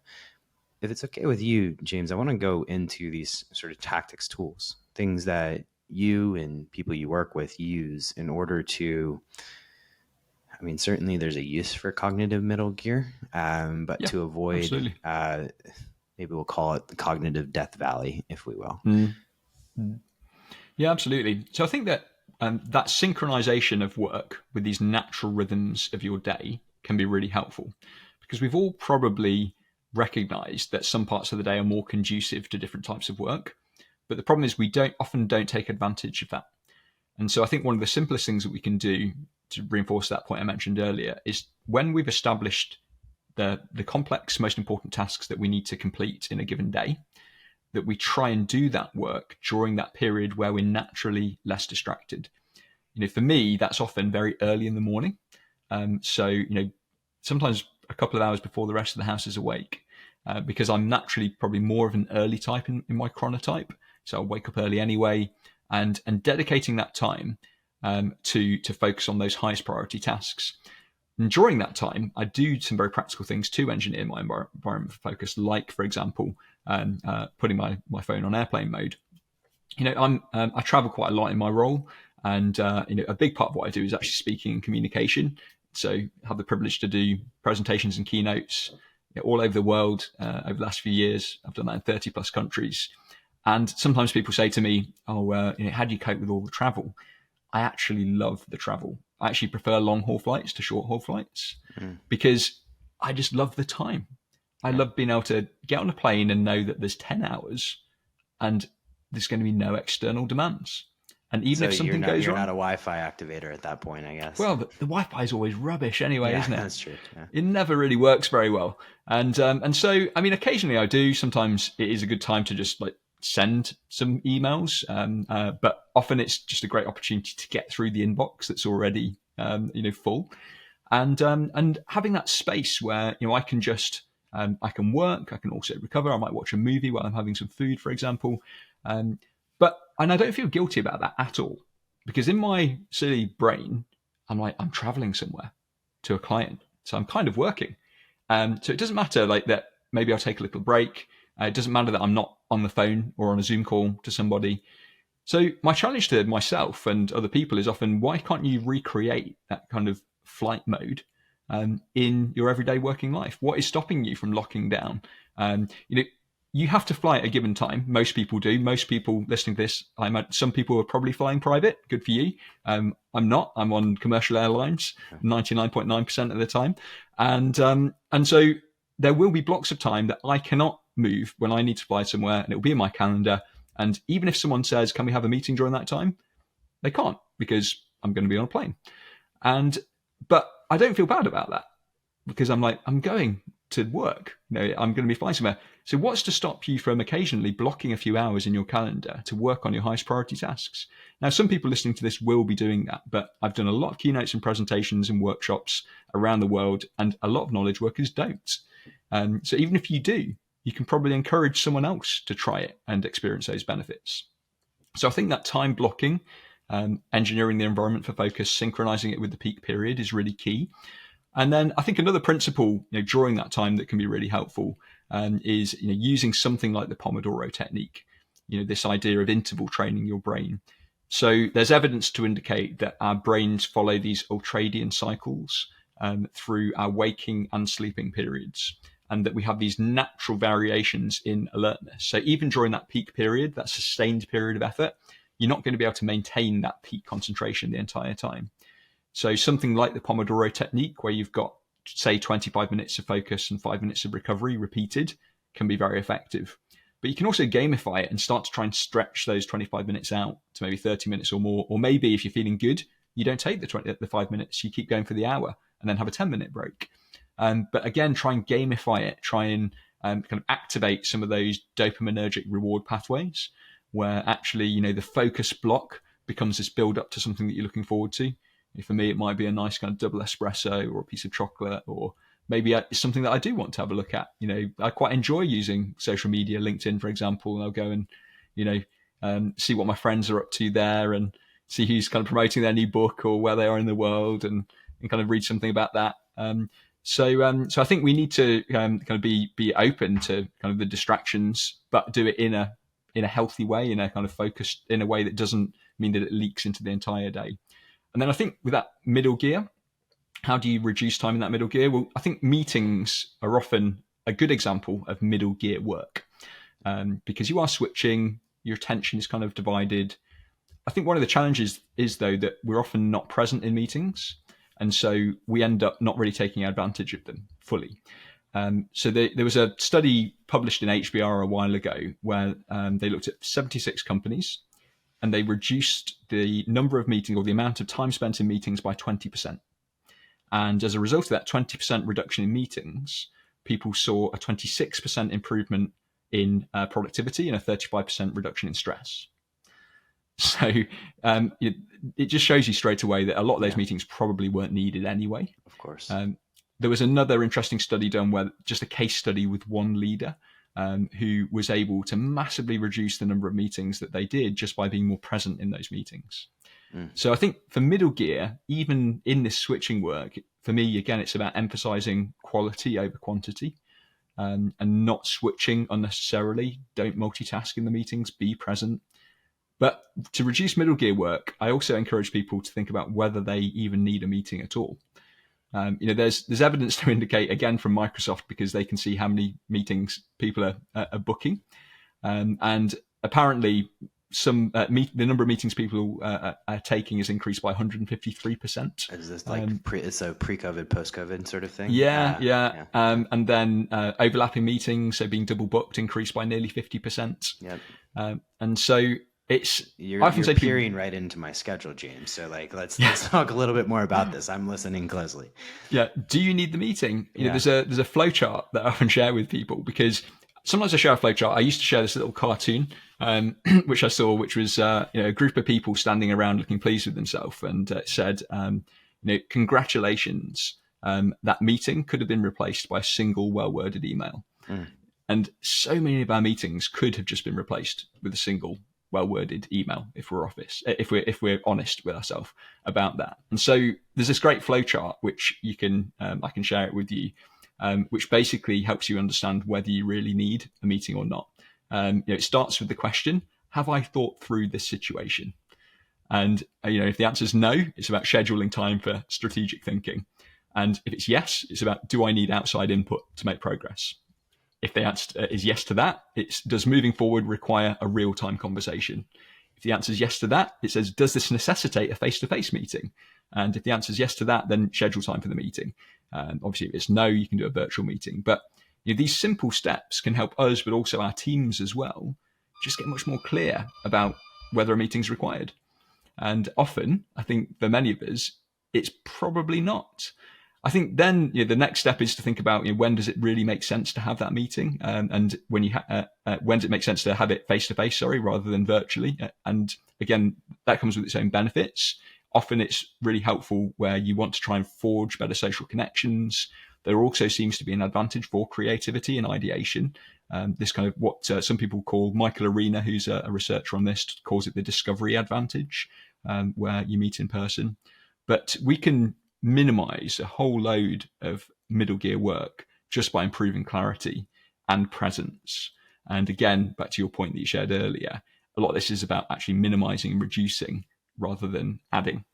If it's okay with you, James, I want to go into these sort of tactics, tools, things that you and people you work with use in order to, I mean, certainly there's a use for cognitive middle gear, but to avoid, maybe we'll call it the cognitive death valley, if we will. Yeah, absolutely. So I think that that synchronization of work with these natural rhythms of your day can be really helpful, because we've all probably recognized that some parts of the day are more conducive to different types of work. But the problem is we often don't take advantage of that. And so I think one of the simplest things that we can do to reinforce that point I mentioned earlier is, when we've established the complex, most important tasks that we need to complete in a given day, that we try and do that work during that period where we're naturally less distracted. For me, that's often very early in the morning. So sometimes a couple of hours before the rest of the house is awake, because I'm naturally probably more of an early type in my chronotype. So I'll wake up early anyway, and dedicating that time to focus on those highest priority tasks. And during that time, I do some very practical things to engineer my environment for focus, like, for example, putting my phone on airplane mode. I travel quite a lot in my role, and a big part of what I do is actually speaking and communication. So I have the privilege to do presentations and keynotes all over the world over the last few years. I've done that in 30 plus countries. And sometimes people say to me, how do you cope with all the travel? I actually love the travel. I actually prefer long haul flights to short haul flights, because I just love the time. I love being able to get on a plane and know that there's 10 hours and there's going to be no external demands. And even if something goes wrong, you're not a Wi-Fi activator at that point, I guess. Well, the Wi-Fi is always rubbish anyway, isn't it? That's true. Yeah. It never really works very well. And so, I mean, occasionally I do. Sometimes it is a good time to just send some emails, but often it's just a great opportunity to get through the inbox that's already full, and having that space where I can just I can work, I can also recover. I might watch a movie while I'm having some food, for example, and I don't feel guilty about that at all, because in my silly brain I'm like, I'm traveling somewhere to a client, so I'm kind of working, so it doesn't matter that maybe I'll take a little break. It doesn't matter that I'm not on the phone or on a Zoom call to somebody. So my challenge to myself and other people is often, why can't you recreate that kind of flight mode in your everyday working life? What is stopping you from locking down? You have to fly at a given time. Most people do. Most people listening to this, some people are probably flying private. Good for you. I'm not. I'm on commercial airlines 99.9% of the time. And so there will be blocks of time that I cannot move when I need to fly somewhere, and it will be in my calendar. And even if someone says, can we have a meeting during that time? They can't, because I'm going to be on a plane. But I don't feel bad about that, because I'm like, I'm going to work. I'm going to be flying somewhere. So what's to stop you from occasionally blocking a few hours in your calendar to work on your highest priority tasks? Now, some people listening to this will be doing that, but I've done a lot of keynotes and presentations and workshops around the world, and a lot of knowledge workers don't. So even if you do, you can probably encourage someone else to try it and experience those benefits. So I think that time blocking, engineering the environment for focus, synchronizing it with the peak period is really key. And then I think another principle during that time that can be really helpful is using something like the Pomodoro technique, this idea of interval training your brain. So there's evidence to indicate that our brains follow these ultradian cycles through our waking and sleeping periods, and that we have these natural variations in alertness. So even during that peak period, that sustained period of effort, you're not going to be able to maintain that peak concentration the entire time. So something like the Pomodoro technique, where you've got, say, 25 minutes of focus and 5 minutes of recovery repeated, can be very effective. But you can also gamify it and start to try and stretch those 25 minutes out to maybe 30 minutes or more. Or maybe if you're feeling good, you don't take the 5 minutes, you keep going for the hour and then have a 10-minute break. But again, try and gamify it, try and kind of activate some of those dopaminergic reward pathways, where actually, the focus block becomes this build up to something that you're looking forward to. For me, it might be a nice kind of double espresso or a piece of chocolate, or maybe it's something that I do want to have a look at. I quite enjoy using social media, LinkedIn, for example, and I'll go and, see what my friends are up to there and see who's kind of promoting their new book or where they are in the world, and kind of read something about that. So I think we need to kind of be open to kind of the distractions, but do it in a healthy way, in a kind of focused, in a way that doesn't mean that it leaks into the entire day. And then I think with that middle gear, how do you reduce time in that middle gear? Well, I think meetings are often a good example of middle gear work, because you are switching, your attention is kind of divided. I think one of the challenges is, though, that we're often not present in meetings, and so we end up not really taking advantage of them fully. So there was a study published in HBR a while ago where they looked at 76 companies, and they reduced the number of meetings, or the amount of time spent in meetings, by 20%. And as a result of that 20% reduction in meetings, people saw a 26% improvement in productivity and a 35% reduction in stress. So it just shows you straight away that a lot of those meetings probably weren't needed anyway. Of course. There was another interesting study done, where just a case study with one leader who was able to massively reduce the number of meetings that they did just by being more present in those meetings. So I think for middle gear, even in this switching work, for me, again, it's about emphasizing quality over quantity, and not switching unnecessarily. Don't multitask in the meetings, be present. But to reduce middle gear work, I also encourage people to think about whether they even need a meeting at all. There's evidence to indicate, again, from Microsoft, because they can see how many meetings people are booking, and apparently the number of meetings people are taking is increased by 153%. Is this like pre-COVID, post-COVID sort of thing? Yeah. And then overlapping meetings, so being double booked, increased by nearly 50%. Yep. And so you're peering right into my schedule, James. So let's talk a little bit more about this. I'm listening closely. Yeah. Do you need the meeting? There's a flow chart that I often share with people, because sometimes I share a flow chart. I used to share this little cartoon, which I saw, which was a group of people standing around looking pleased with themselves, and it said, congratulations, that meeting could have been replaced by a single well-worded email. And so many of our meetings could have just been replaced with a single well-worded email if we're honest with ourselves about that. And so there's this great flow chart which you can I can share it with you, which basically helps you understand whether you really need a meeting or not. It starts with the question: have I thought through this situation? And, if the answer is no, it's about scheduling time for strategic thinking. And if it's yes, it's about, do I need outside input to make progress? If the answer is yes to that, it's, does moving forward require a real-time conversation? If the answer is yes to that, it says, does this necessitate a face-to-face meeting? And if the answer is yes to that, then schedule time for the meeting. Obviously, if it's no, you can do a virtual meeting. But these simple steps can help us, but also our teams as well, just get much more clear about whether a meeting is required. And often, I think for many of us, it's probably not. I think then the next step is to think about when does it really make sense to have that meeting, and when does it make sense to have it face to face, rather than virtually. And again, that comes with its own benefits. Often it's really helpful where you want to try and forge better social connections. There also seems to be an advantage for creativity and ideation. This kind of what some people call Michael Arena, who's a researcher on this, calls it the discovery advantage, where you meet in person. But we can minimize a whole load of middle gear work just by improving clarity and presence. And again, back to your point that you shared earlier, a lot of this is about actually minimizing and reducing rather than adding.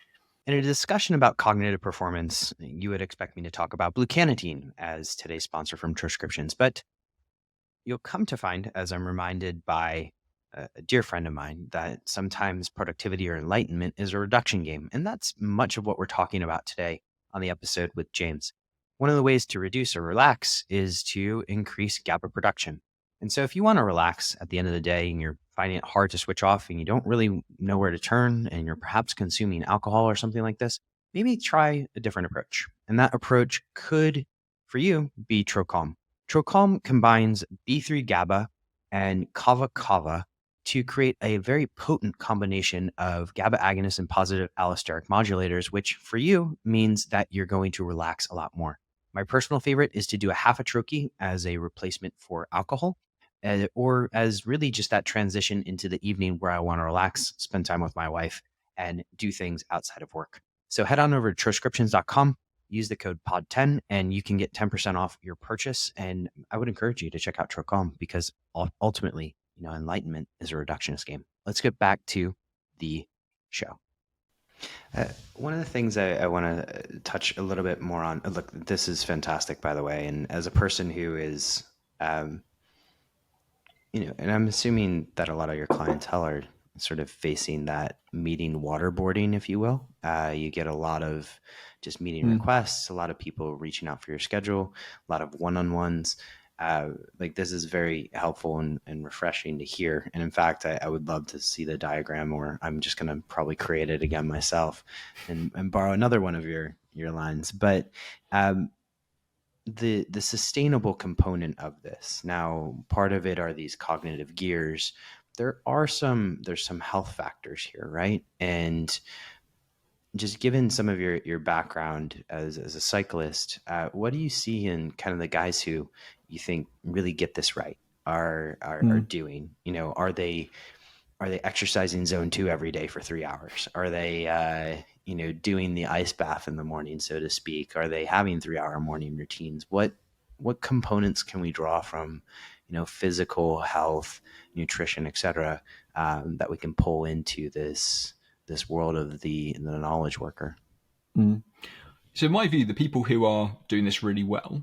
In a discussion about cognitive performance, you would expect me to talk about blue cannatine as today's sponsor from Transcriptions, but you'll come to find, as I'm reminded by a dear friend of mine, that sometimes productivity or enlightenment is a reduction game. And that's much of what we're talking about today on the episode with James. One of the ways to reduce or relax is to increase GABA production. And so if you want to relax at the end of the day and you're finding it hard to switch off and you don't really know where to turn and you're perhaps consuming alcohol or something like this, maybe try a different approach. And that approach could, for you, be Trocalm. Trocalm combines B3 GABA and kava kava to create a very potent combination of GABA agonists and positive allosteric modulators, which for you means that you're going to relax a lot more. My personal favorite is to do a half a troche as a replacement for alcohol, or as really just that transition into the evening where I want to relax, spend time with my wife, and do things outside of work. So head on over to transcriptions.com, use the code POD10, and you can get 10% off your purchase. And I would encourage you to check out Trocalm because ultimately, enlightenment is a reductionist game. Let's get back to the show. One of the things I want to touch a little bit more on, look, this is fantastic, by the way. And as a person who is, and I'm assuming that a lot of your clientele are sort of facing that meeting waterboarding, if you will. You get a lot of just meeting requests, a lot of people reaching out for your schedule, a lot of one-on-ones. This is very helpful and refreshing to hear. And in fact, I would love to see the diagram, or I'm just going to probably create it again myself and borrow another one of your lines. But the sustainable component of this, now part of it are these cognitive gears. There's some health factors here, right? And just given some of your background as a cyclist, what do you see in kind of the guys who you think really get this right, are doing? Are they exercising zone 2 every day for 3 hours? Are they doing the ice bath in the morning, so to speak? Are they having 3-hour morning routines? What components can we draw from physical health, nutrition, etc., that we can pull into this world of the knowledge worker? So in my view, the people who are doing this really well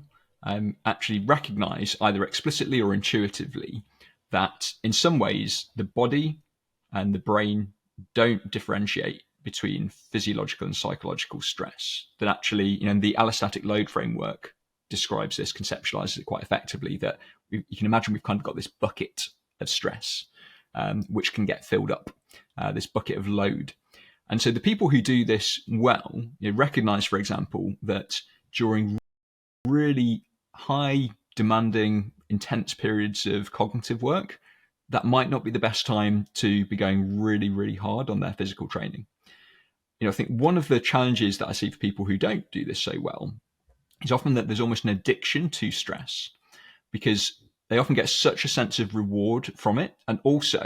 actually recognize either explicitly or intuitively that in some ways the body and the brain don't differentiate between physiological and psychological stress. That actually, the allostatic load framework describes this, conceptualizes it quite effectively, that you can imagine we've kind of got this bucket of stress, which can get filled up, this bucket of load. And so the people who do this well, recognize, for example, that during really high demanding, intense periods of cognitive work, that might not be the best time to be going really, really hard on their physical training. I think one of the challenges that I see for people who don't do this so well is often that there's almost an addiction to stress, because they often get such a sense of reward from it, and also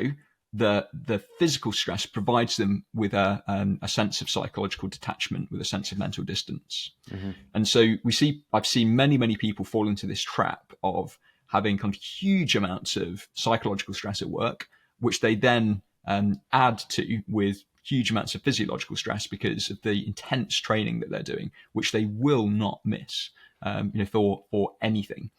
the physical stress provides them with a sense of psychological detachment, with a sense of mental distance. Mm-hmm. And so I've seen many people fall into this trap of having kind of huge amounts of psychological stress at work, which they then add to with huge amounts of physiological stress because of the intense training that they're doing, which they will not miss, for anything.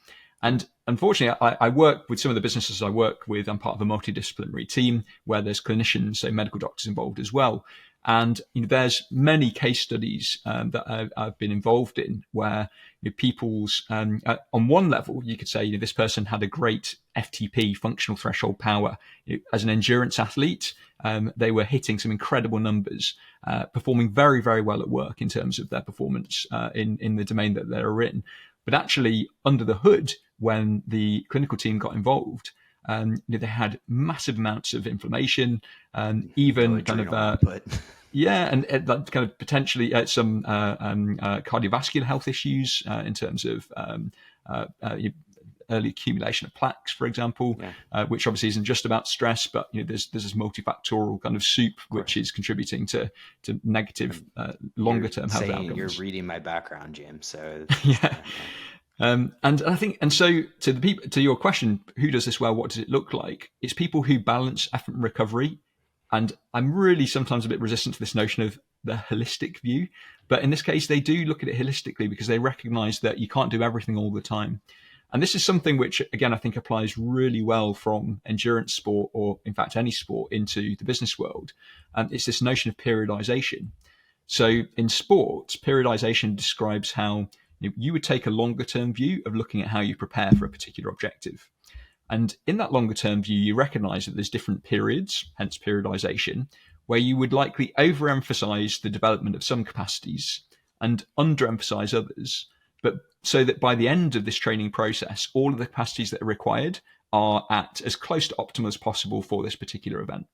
And unfortunately, I work with some of the businesses I work with. I'm part of a multidisciplinary team where there's clinicians, so medical doctors involved as well. And there's many case studies that I've been involved in where people's on one level, you could say this person had a great FTP, functional threshold power. As an endurance athlete, they were hitting some incredible numbers, performing very, very well at work in terms of their performance in the domain that they're in. But actually, under the hood, when the clinical team got involved, they had massive amounts of inflammation, even kind of and kind of potentially some cardiovascular health issues in terms of early accumulation of plaques, for example, which obviously isn't just about stress, but there's this multifactorial kind of soup which is contributing to negative longer term health outcomes. You're reading my background, James. So and I think, and so to your question, who does this well? What does it look like? It's people who balance effort and recovery. And I'm really sometimes a bit resistant to this notion of the holistic view. But in this case, they do look at it holistically because they recognize that you can't do everything all the time. And this is something which, again, I think applies really well from endurance sport, or in fact, any sport, into the business world. It's this notion of periodization. So in sports, periodization describes how you would take a longer term view of looking at how you prepare for a particular objective. And in that longer term view, you recognize that there's different periods, hence periodization, where you would likely overemphasize the development of some capacities and underemphasize others. But so that by the end of this training process, all of the capacities that are required are at as close to optimal as possible for this particular event.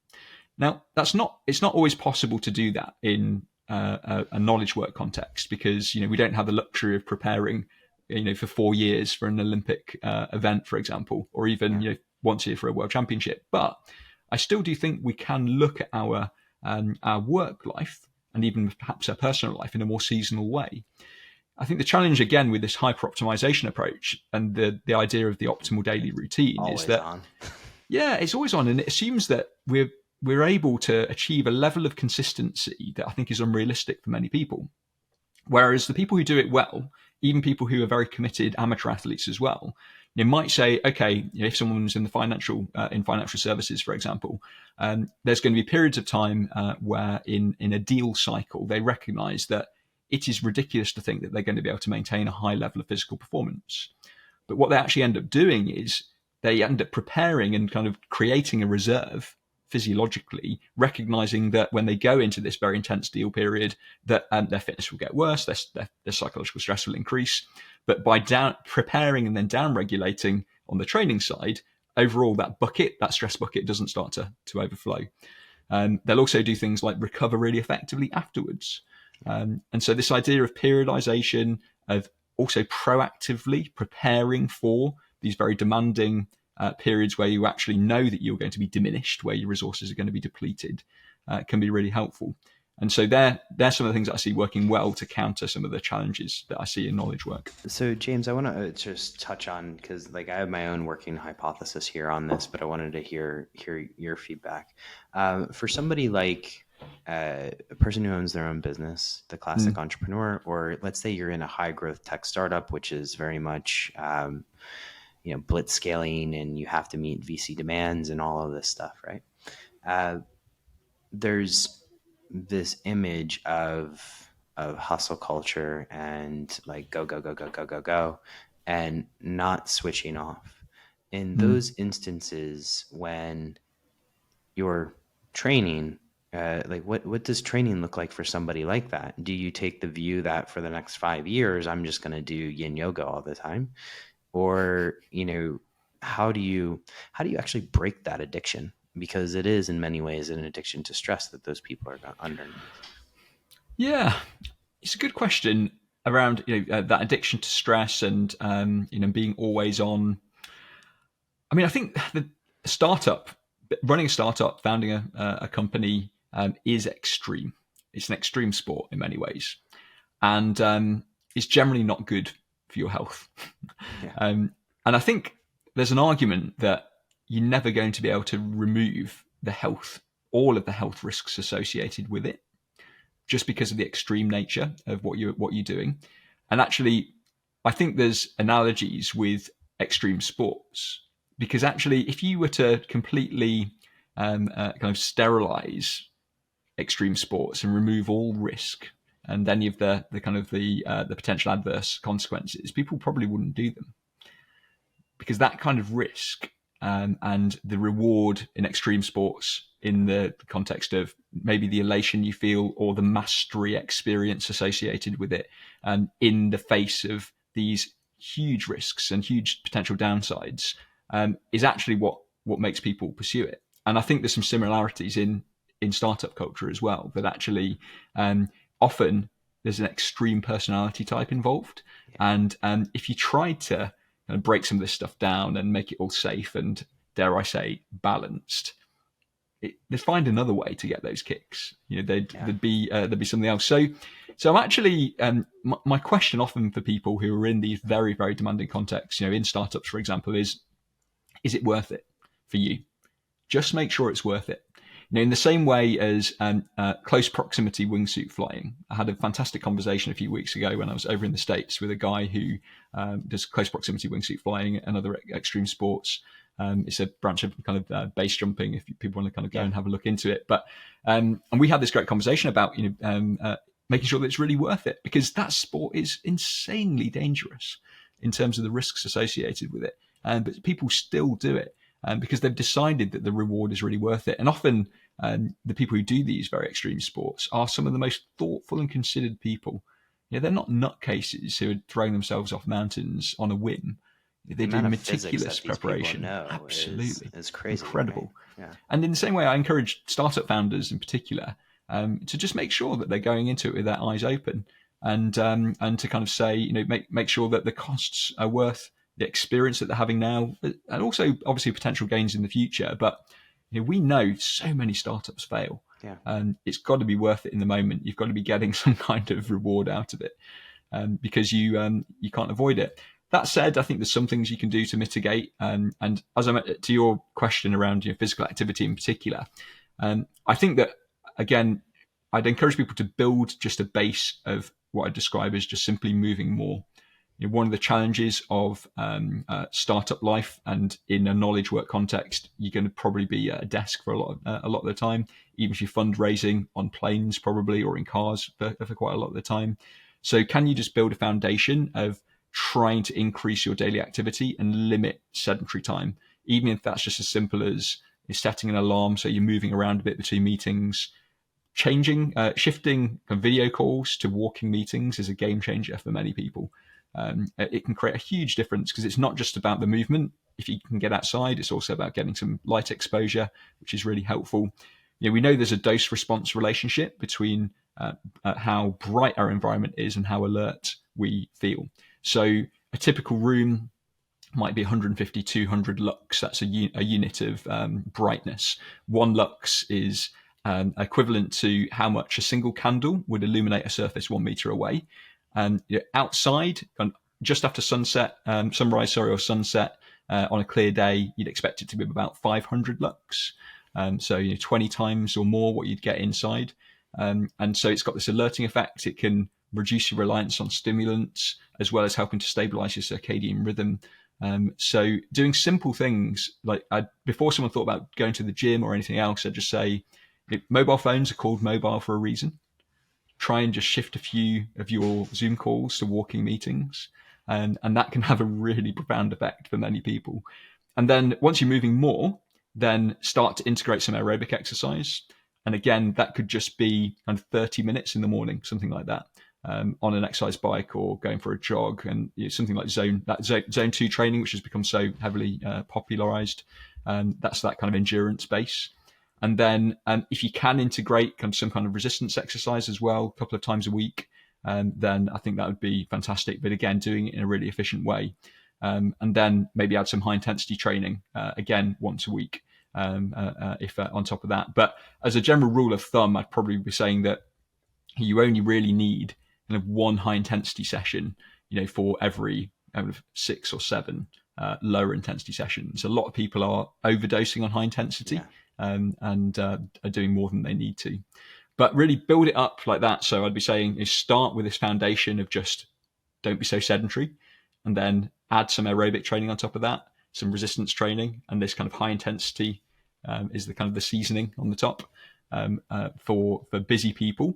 Now, it's not always possible to do that in a knowledge work context, because we don't have the luxury of preparing for 4 years for an Olympic event, for example, or even once a year for a world championship. But I still do think we can look at our work life and even perhaps our personal life in a more seasonal way. I think the challenge again with this hyper optimization approach and the idea of the optimal daily routine always is that on. It's always on, and it assumes that we're able to achieve a level of consistency that I think is unrealistic for many people. Whereas the people who do it well, even people who are very committed amateur athletes as well, they might say, okay, if someone's in the financial services, for example, there's going to be periods of time where in a deal cycle, they recognize that it is ridiculous to think that they're going to be able to maintain a high level of physical performance. But what they actually end up doing is they end up preparing and kind of creating a reserve physiologically, recognizing that when they go into this very intense deal period, that their fitness will get worse, their psychological stress will increase. But by preparing and then down regulating on the training side, overall that stress bucket doesn't start to overflow. They'll also do things like recover really effectively afterwards. And so this idea of periodization, of also proactively preparing for these very demanding periods where you actually know that you're going to be diminished, where your resources are going to be depleted, can be really helpful. And so they're some of the things that I see working well to counter some of the challenges that I see in knowledge work. So James, I want to just touch on, because I have my own working hypothesis here on this, but I wanted to hear your feedback. For somebody like a person who owns their own business, the classic entrepreneur, or let's say you're in a high growth tech startup, which is very much blitz scaling, and you have to meet VC demands and all of this stuff, right? There's this image of hustle culture and like go, and not switching off. In those instances, when you're training, what does training look like for somebody like that? Do you take the view that for the next 5 years, I'm just going to do yin yoga all the time? Or, how do you actually break that addiction? Because it is in many ways an addiction to stress that those people are underneath. Yeah, it's a good question around that addiction to stress and being always on. I mean, I think running a startup, founding a company is extreme. It's an extreme sport in many ways, and it's generally not good for your health. Yeah. And I think there's an argument that you're never going to be able to remove the health all of the health risks associated with it, just because of the extreme nature of what you're doing. And actually, I think there's analogies with extreme sports, because actually, if you were to completely kind of sterilize extreme sports and remove all risk and any of the potential adverse consequences, people probably wouldn't do them, because that kind of risk and the reward in extreme sports, in the context of maybe the elation you feel or the mastery experience associated with it, in the face of these huge risks and huge potential downsides, is actually what makes people pursue it. And I think there's some similarities in startup culture as well, that actually often there's an extreme personality type involved. And if you try to kind of break some of this stuff down and make it all safe and, dare I say, balanced, they'd find another way to get those kicks. There'd be something else. So I'm actually, my question often for people who are in these very, very demanding contexts, in startups, for example, is it worth it for you? Just make sure it's worth it. In the same way as close proximity wingsuit flying, I had a fantastic conversation a few weeks ago when I was over in the States with a guy who does close proximity wingsuit flying and other extreme sports. It's a branch of kind of base jumping, if people want to kind of go and have a look into it. But and we had this great conversation about making sure that it's really worth it, because that sport is insanely dangerous in terms of the risks associated with it. But people still do it. Because they've decided that the reward is really worth it. And often the people who do these very extreme sports are some of the most thoughtful and considered people. They're not nutcases who are throwing themselves off mountains on a whim. They do meticulous preparation. Absolutely. It's crazy. Incredible. Right? Yeah. And in the same way, I encourage startup founders in particular to just make sure that they're going into it with their eyes open, and to kind of say, make sure that the costs are worth the experience that they're having now, and also obviously potential gains in the future. But we know so many startups fail, and it's got to be worth it in the moment. You've got to be getting some kind of reward out of it, because you can't avoid it. That said, I think there's some things you can do to mitigate. And as to your question around physical activity in particular, I think that, again, I'd encourage people to build just a base of what I describe as just simply moving more. One of the challenges of startup life, and in a knowledge work context, you're going to probably be at a desk for a lot of the time, even if you're fundraising on planes probably, or in cars for quite a lot of the time. So can you just build a foundation of trying to increase your daily activity and limit sedentary time, even if that's just as simple as setting an alarm so you're moving around a bit between meetings? Shifting video calls to walking meetings is a game changer for many people. It can create a huge difference, because it's not just about the movement. If you can get outside, it's also about getting some light exposure, which is really helpful. We know there's a dose response relationship between how bright our environment is and how alert we feel. So a typical room might be 150, 200 lux. That's a unit of brightness. 1 lux is equivalent to how much a single candle would illuminate a surface 1 meter away. Outside, just after sunset, sunrise, or sunset, on a clear day, you'd expect it to be about 500 lux. So 20 times or more what you'd get inside. And so it's got this alerting effect. It can reduce your reliance on stimulants, as well as helping to stabilize your circadian rhythm. So doing simple things like, before someone thought about going to the gym or anything else, I'd just say, mobile phones are called mobile for a reason. Try and just shift a few of your Zoom calls to walking meetings. And that can have a really profound effect for many people. And then once you're moving more, then start to integrate some aerobic exercise. And again, that could just be kind of 30 minutes in the morning, something like that, on an exercise bike or going for a jog. And something like zone 2 training, which has become so heavily popularized. That's that kind of endurance base. And then if you can integrate some kind of resistance exercise as well, a couple of times a week, then I think that would be fantastic. But again, doing it in a really efficient way. And then maybe add some high intensity training, again, once a week, if on top of that. But as a general rule of thumb, I'd probably be saying that you only really need kind of 1 high intensity session, for every 6 or 7 lower intensity sessions. A lot of people are overdosing on high intensity. and are doing more than they need to. But really build it up like that. So I'd be saying is start with this foundation of just don't be so sedentary, and then add some aerobic training on top of that, some resistance training, and this kind of high intensity is the kind of the seasoning on the top for busy people.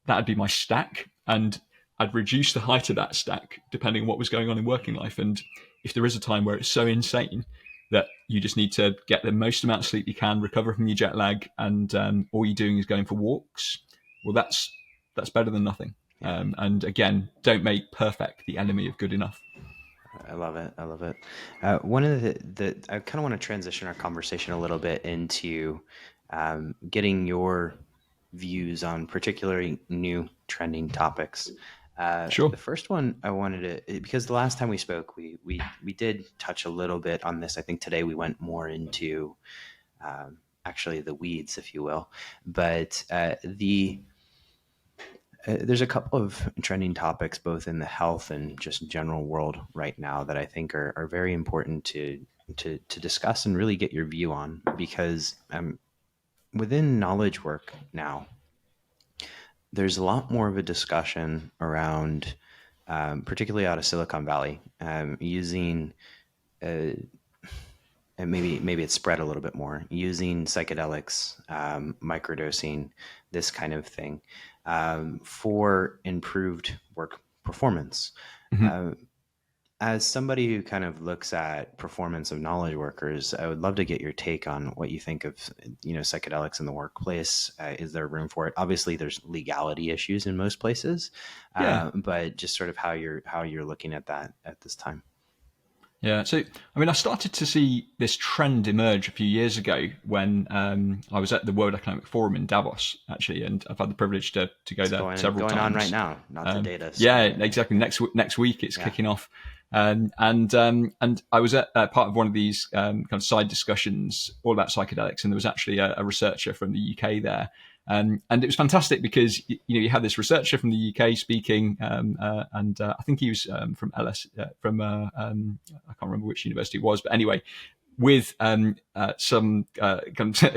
That'd be my stack, and I'd reduce the height of that stack depending on what was going on in working life. And if there is a time where it's so insane that you just need to get the most amount of sleep you can, recover from your jet lag, and all you're doing is going for walks, well, that's better than nothing. And again, don't make perfect the enemy of good enough. I love it. I love it. One of the I kind of want to transition our conversation a little bit into getting your views on particularly new trending topics. Sure. The first one I wanted to, because the last time we spoke, we did touch a little bit on this. I think today we went more into actually the weeds, if you will. But there's a couple of trending topics, both in the health and just general world right now, that I think are very important to discuss and really get your view on, because within knowledge work now, there's a lot more of a discussion around, particularly out of Silicon Valley, using, and maybe it's spread a little bit more, using psychedelics, microdosing, this kind of thing, for improved work performance. Mm-hmm. As somebody who kind of looks at performance of knowledge workers, I would love to get your take on what you think of, psychedelics in the workplace. Is there room for it? Obviously, there's legality issues in most places, but just sort of how you're looking at that at this time. Yeah, so I started to see this trend emerge a few years ago when I was at the World Economic Forum in Davos, actually, and I've had the privilege to go there several times. Going on right now, not the data. Yeah, exactly. Next week it's kicking off, and I was at part of one of these kind of side discussions all about psychedelics, and there was actually a researcher from the UK there. And it was fantastic because you had this researcher from the UK speaking, and I think he was from I can't remember which university it was, but anyway, with a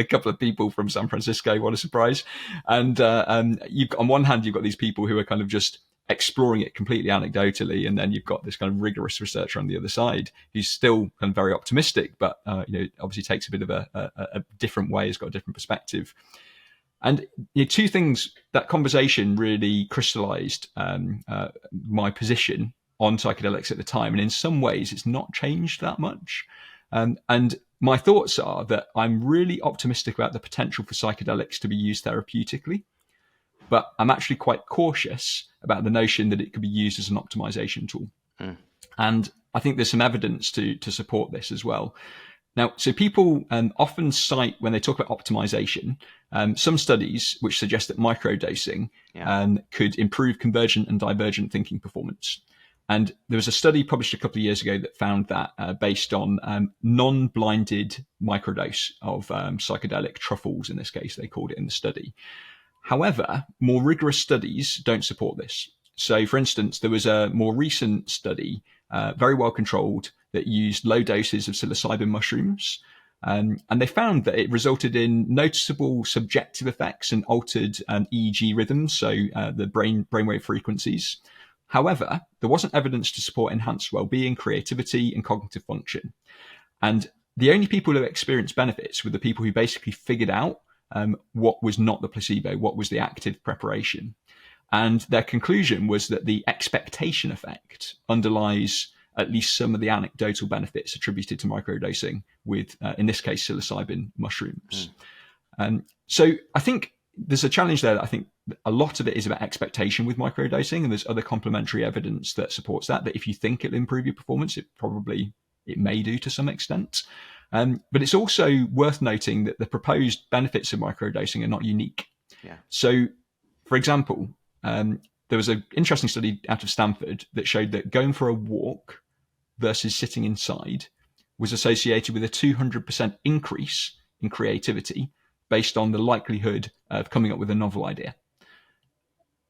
couple of people from San Francisco. What a surprise! And on one hand, you've got these people who are kind of just exploring it completely anecdotally, and then you've got this kind of rigorous researcher on the other side who's still kind of very optimistic, but obviously takes a bit of a different way, has got a different perspective. And two things, that conversation really crystallized my position on psychedelics at the time. And in some ways, it's not changed that much. And my thoughts are that I'm really optimistic about the potential for psychedelics to be used therapeutically. But I'm actually quite cautious about the notion that it could be used as an optimization tool. And I think there's some evidence to support this as well. Now, so people often cite, when they talk about optimization, some studies which suggest that microdosing could improve convergent and divergent thinking performance. And there was a study published a couple of years ago that found that based on non-blinded microdose of psychedelic truffles, in this case, they called it in the study. However, more rigorous studies don't support this. So, for instance, there was a more recent study, very well controlled, that used low doses of psilocybin mushrooms. And they found that it resulted in noticeable subjective effects and altered EEG rhythms, so the brainwave frequencies. However, there wasn't evidence to support enhanced well-being, creativity, and cognitive function. And the only people who experienced benefits were the people who basically figured out what was not the placebo, what was the active preparation. And their conclusion was that the expectation effect underlies at least some of the anecdotal benefits attributed to microdosing with, in this case, psilocybin mushrooms. So I think there's a challenge there. That I think a lot of it is about expectation with microdosing, and there's other complementary evidence that supports that if you think it'll improve your performance, it may do to some extent. But it's also worth noting that the proposed benefits of microdosing are not unique. So, for example, there was an interesting study out of Stanford that showed that going for a walk versus sitting inside was associated with a 200% increase in creativity based on the likelihood of coming up with a novel idea.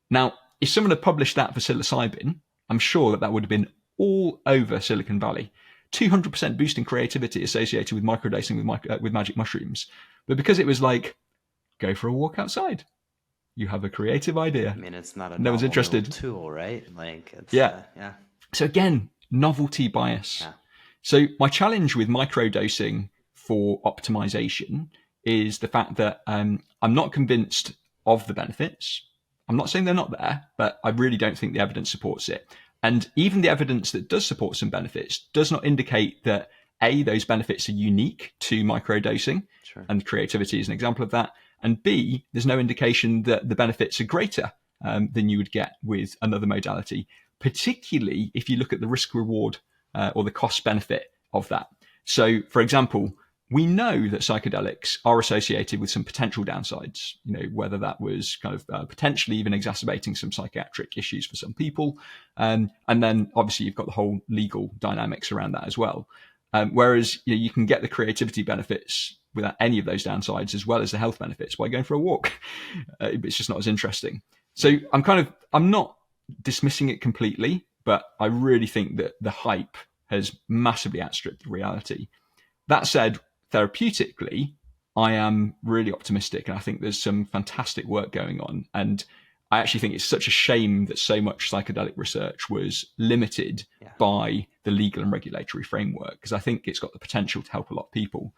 Now, if someone had published that for psilocybin, I'm sure that would have been all over Silicon Valley. 200% boost in creativity associated with microdosing with magic mushrooms. But because it was like, go for a walk outside, you have a creative idea. I mean, it's not a No one's interested. tool, right? Like, it's, yeah. Yeah. So again, novelty bias. Yeah. So my challenge with microdosing for optimization is the fact that I'm not convinced of the benefits. I'm not saying they're not there, but I really don't think the evidence supports it. And even the evidence that does support some benefits does not indicate that A, those benefits are unique to microdosing, Sure. and creativity is an example of that. And B, there's no indication that the benefits are greater than you would get with another modality, particularly if you look at the risk reward or the cost benefit of that. So, for example, we know that psychedelics are associated with some potential downsides, whether that was kind of potentially even exacerbating some psychiatric issues for some people. And then obviously you've got the whole legal dynamics around that as well. Whereas you can get the creativity benefits without any of those downsides, as well as the health benefits, by going for a walk. It's just not as interesting. So I'm not dismissing it completely, but I really think that the hype has massively outstripped the reality. That said, therapeutically, I am really optimistic, and I think there's some fantastic work going on. And I actually think it's such a shame that so much psychedelic research was limited by the legal and regulatory framework, because I think it's got the potential to help a lot of people.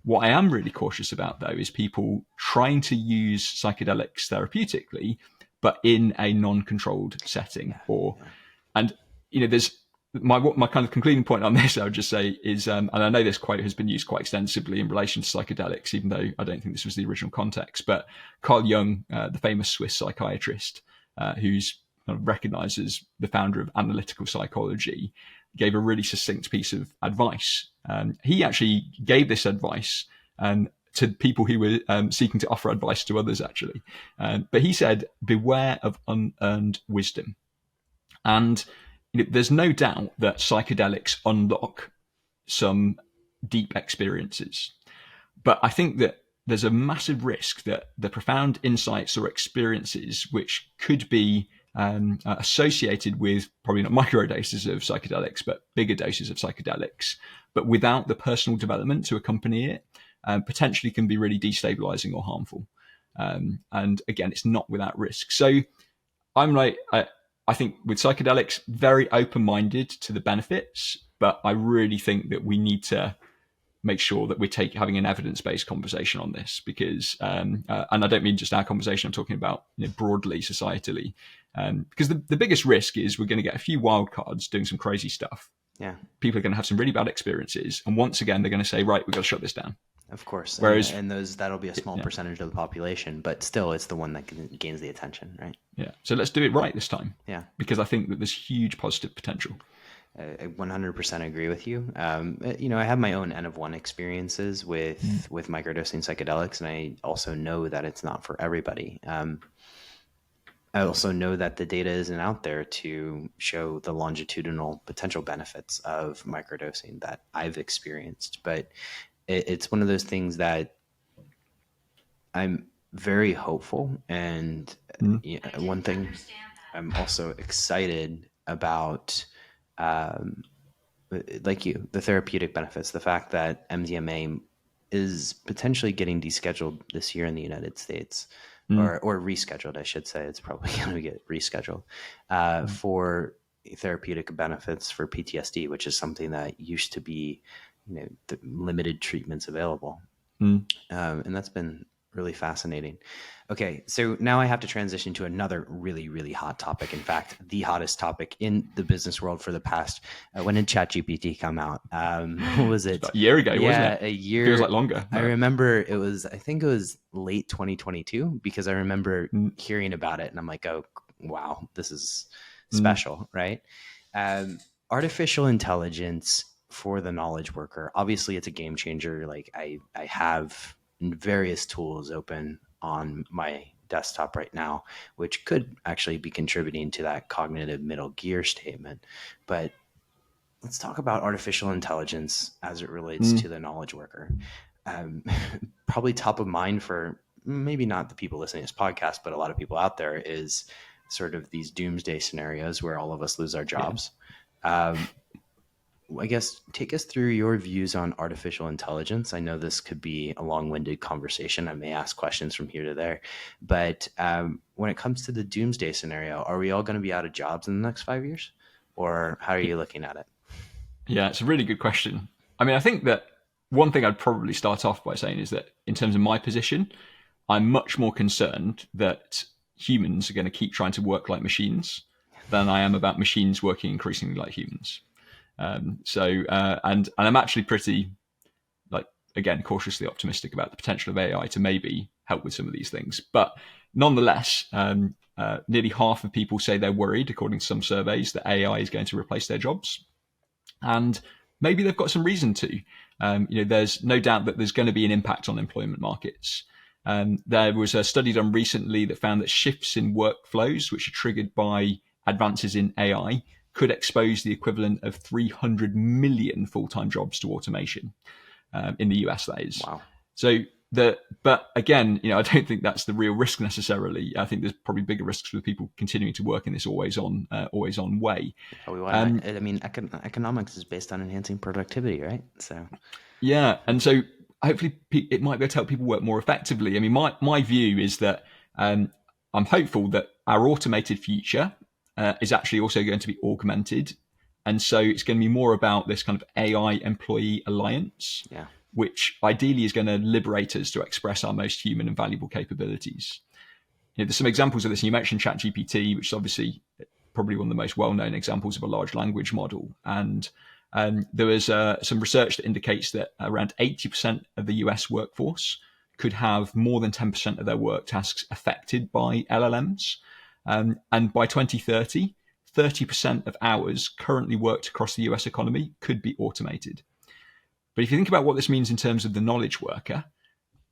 What I am really cautious about, though, is people trying to use psychedelics therapeutically, but in a non-controlled setting. There's my kind of concluding point on this, I would just say, is, and I know this quote has been used quite extensively in relation to psychedelics, even though I don't think this was the original context, but Carl Jung, the famous Swiss psychiatrist, who's kind of recognized as the founder of analytical psychology, gave a really succinct piece of advice. He actually gave this advice to people who were seeking to offer advice to others, actually. But he said, beware of unearned wisdom. And there's no doubt that psychedelics unlock some deep experiences. But I think that there's a massive risk that the profound insights or experiences which could be associated with probably not microdoses of psychedelics, but bigger doses of psychedelics, but without the personal development to accompany it, potentially can be really destabilizing or harmful. And again, it's not without risk. So I'm like, I think with psychedelics, very open-minded to the benefits, but I really think that we need to make sure that we're having an evidence-based conversation on this, because, and I don't mean just our conversation, I'm talking about broadly, societally, because the biggest risk is we're going to get a few wild cards doing some crazy stuff. Yeah. People are going to have some really bad experiences, and once again, they're going to say, right, we've got to shut this down. Of course. Whereas, and that'll be a small percentage of the population, but still it's the one that gains the attention, right? Yeah. So let's do it right this time. Yeah. Because I think that there's huge positive potential. I 100% agree with you. I have my own N of 1 experiences with microdosing psychedelics, and I also know that it's not for everybody. I also know that the data isn't out there to show the longitudinal potential benefits of microdosing that I've experienced, but it's one of those things that I'm very hopeful. And one thing I'm also excited about, like you, the therapeutic benefits, the fact that MDMA is potentially getting descheduled this year in the United States, or rescheduled, I should say. It's probably going to get rescheduled for therapeutic benefits for PTSD, which is something that used to be the limited treatments available. And that's been really fascinating. Okay, so now I have to transition to another really, really hot topic. In fact, the hottest topic in the business world for the past, when did ChatGPT come out? What was it? About a year ago, wasn't it? A year. Feels like longer. I remember I think it was late 2022, because I remember hearing about it and I'm like, oh, wow, this is special, right? Artificial intelligence for the knowledge worker. Obviously, it's a game changer. Like I have various tools open on my desktop right now, which could actually be contributing to that cognitive middle gear statement. But let's talk about artificial intelligence as it relates to the knowledge worker. Probably top of mind for maybe not the people listening to this podcast, but a lot of people out there, is sort of these doomsday scenarios where all of us lose our jobs. I guess take us through your views on artificial intelligence. I know this could be a long-winded conversation. I may ask questions from here to there, but when it comes to the doomsday scenario, are we all going to be out of jobs in the next 5 years, or how are you looking at it? Yeah, it's a really good question. I mean, I think that one thing I'd probably start off by saying is that in terms of my position, I'm much more concerned that humans are going to keep trying to work like machines than I am about machines working increasingly like humans. And I'm actually pretty, like, again, cautiously optimistic about the potential of AI to maybe help with some of these things. But nonetheless, nearly half of people say they're worried, according to some surveys, that AI is going to replace their jobs. And maybe they've got some reason to. There's no doubt that there's going to be an impact on employment markets. There was a study done recently that found that shifts in workflows, which are triggered by advances in AI, could expose the equivalent of 300 million full-time jobs to automation in the US, that is. Wow. But again, I don't think that's the real risk necessarily. I think there's probably bigger risks for people continuing to work in this always on way. Economics is based on enhancing productivity, right? So yeah, and so hopefully it might be able to help people work more effectively. I mean, my view is that I'm hopeful that our automated future is actually also going to be augmented, and so it's going to be more about this kind of AI employee alliance. Yeah. Which ideally is going to liberate us to express our most human and valuable capabilities. There's some examples of this. You mentioned ChatGPT, which is obviously probably one of the most well-known examples of a large language model. And there was some research that indicates that around 80% of the US workforce could have more than 10% of their work tasks affected by LLMs. And by 2030, 30% of hours currently worked across the US economy could be automated. But if you think about what this means in terms of the knowledge worker,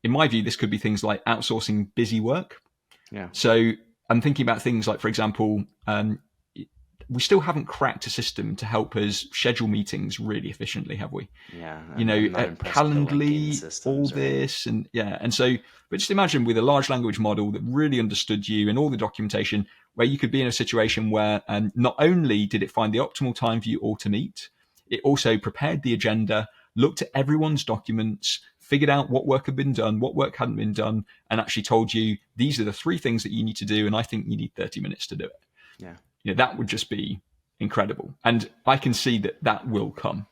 in my view, this could be things like outsourcing busy work. Yeah. So I'm thinking about things like, for example, we still haven't cracked a system to help us schedule meetings really efficiently, have we? Yeah. Calendly, all this, and yeah. And so, but just imagine with a large language model that really understood you and all the documentation, where you could be in a situation where not only did it find the optimal time for you all to meet, it also prepared the agenda, looked at everyone's documents, figured out what work had been done, what work hadn't been done, and actually told you, these are the 3 things that you need to do, and I think you need 30 minutes to do it. Yeah. That would just be incredible. And I can see that will come.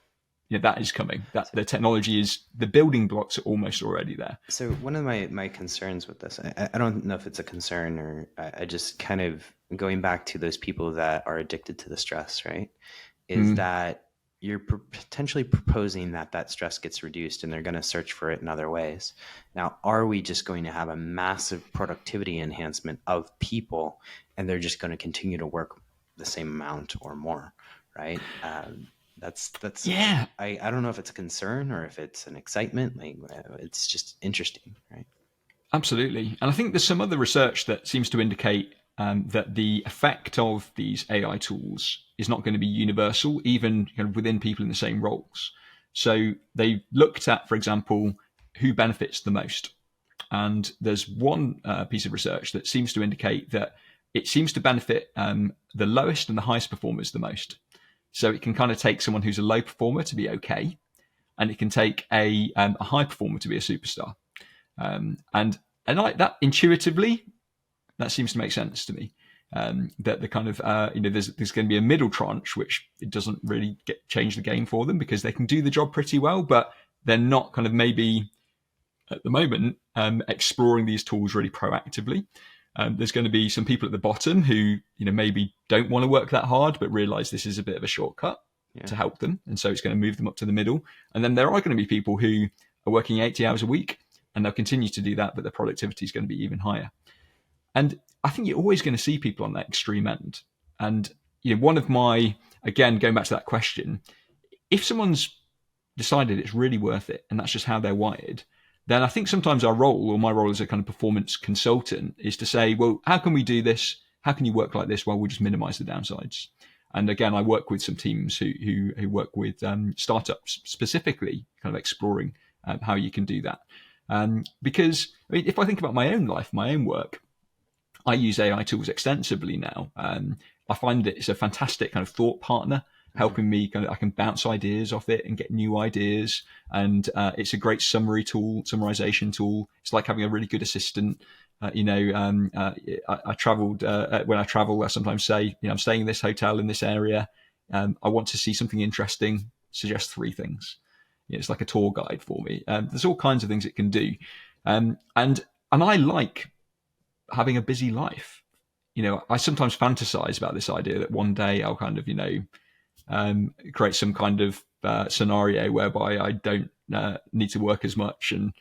That is coming. That the technology is, the building blocks are almost already there. So one of my concerns with this, I don't know if it's a concern or I just kind of going back to those people that are addicted to the stress, right? Is that you're potentially proposing that stress gets reduced and they're going to search for it in other ways. Now, are we just going to have a massive productivity enhancement of people and they're just going to continue to work the same amount or more, right? That's yeah. I don't know if it's a concern or if it's an excitement. Like, it's just interesting, right? Absolutely. And I think there's some other research that seems to indicate that the effect of these AI tools is not going to be universal, even kind of within people in the same roles. So they looked at, for example, who benefits the most. And there's one piece of research that seems to indicate that it seems to benefit the lowest and the highest performers the most. So it can kind of take someone who's a low performer to be okay, and it can take a high performer to be a superstar. And like that intuitively, that seems to make sense to me. That the kind of there's going to be a middle tranche which it doesn't really change the game for them because they can do the job pretty well, but they're not kind of maybe at the moment exploring these tools really proactively. There's going to be some people at the bottom who maybe don't want to work that hard but realize this is a bit of a shortcut to help them, and so it's going to move them up to the middle. And then there are going to be people who are working 80 hours a week and they'll continue to do that, but their productivity is going to be even higher. And I think you're always going to see people on that extreme end. And one of my, again, going back to that question, if someone's decided it's really worth it and that's just how they're wired, then I think sometimes our role, or my role as a kind of performance consultant, is to say, well, how can we do this? How can you work like this while we just minimize the downsides? And again, I work with some teams who work with startups specifically, kind of exploring how you can do that. Because if I think about my own life, my own work, I use AI tools extensively now. I find that it's a fantastic kind of thought partner. helping me I can bounce ideas off it and get new ideas. And it's a great summarization tool. It's like having a really good assistant. I traveled, when I travel, I sometimes say, I'm staying in this hotel in this area. I want to see something interesting, suggest 3 things. It's like a tour guide for me. There's all kinds of things it can do. And I like having a busy life. I sometimes fantasize about this idea that one day I'll kind of, create some kind of scenario whereby I don't need to work as much and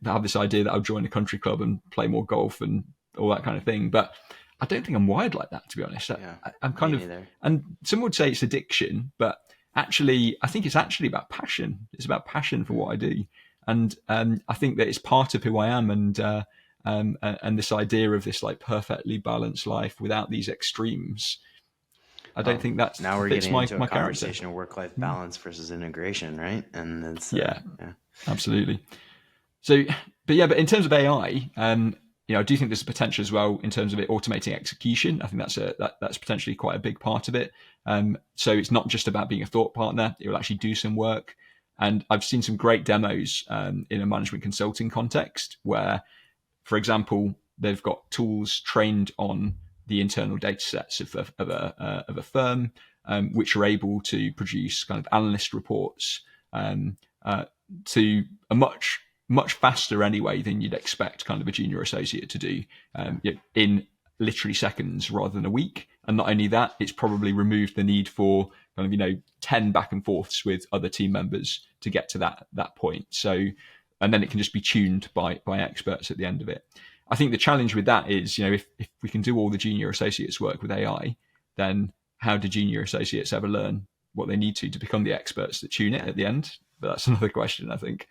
have this idea that I'll join a country club and play more golf and all that kind of thing. But I don't think I'm wired like that, to be honest. I'm kind of, and some would say it's addiction, but actually, I think it's actually about passion. It's about passion for what I do. And I think that it's part of who I am. And this idea of this like perfectly balanced life without these extremes, I don't think that's now we're getting into a conversation character. of work-life balance versus integration, right? And it's absolutely. So, but in terms of AI, I do think there's a potential as well in terms of it automating execution. I think that's potentially quite a big part of it. So it's not just about being a thought partner; it will actually do some work. And I've seen some great demos in a management consulting context where, for example, they've got tools trained on the internal data sets of a firm, which are able to produce kind of analyst reports to a much faster anyway than you'd expect kind of a junior associate to do in literally seconds rather than a week. And not only that, it's probably removed the need for kind of 10 back and forths with other team members to get to that point. So, and then it can just be tuned by experts at the end of it. I think the challenge with that is, if we can do all the junior associates work with AI, then how do junior associates ever learn what they need to become the experts that tune it at the end? But that's another question, I think.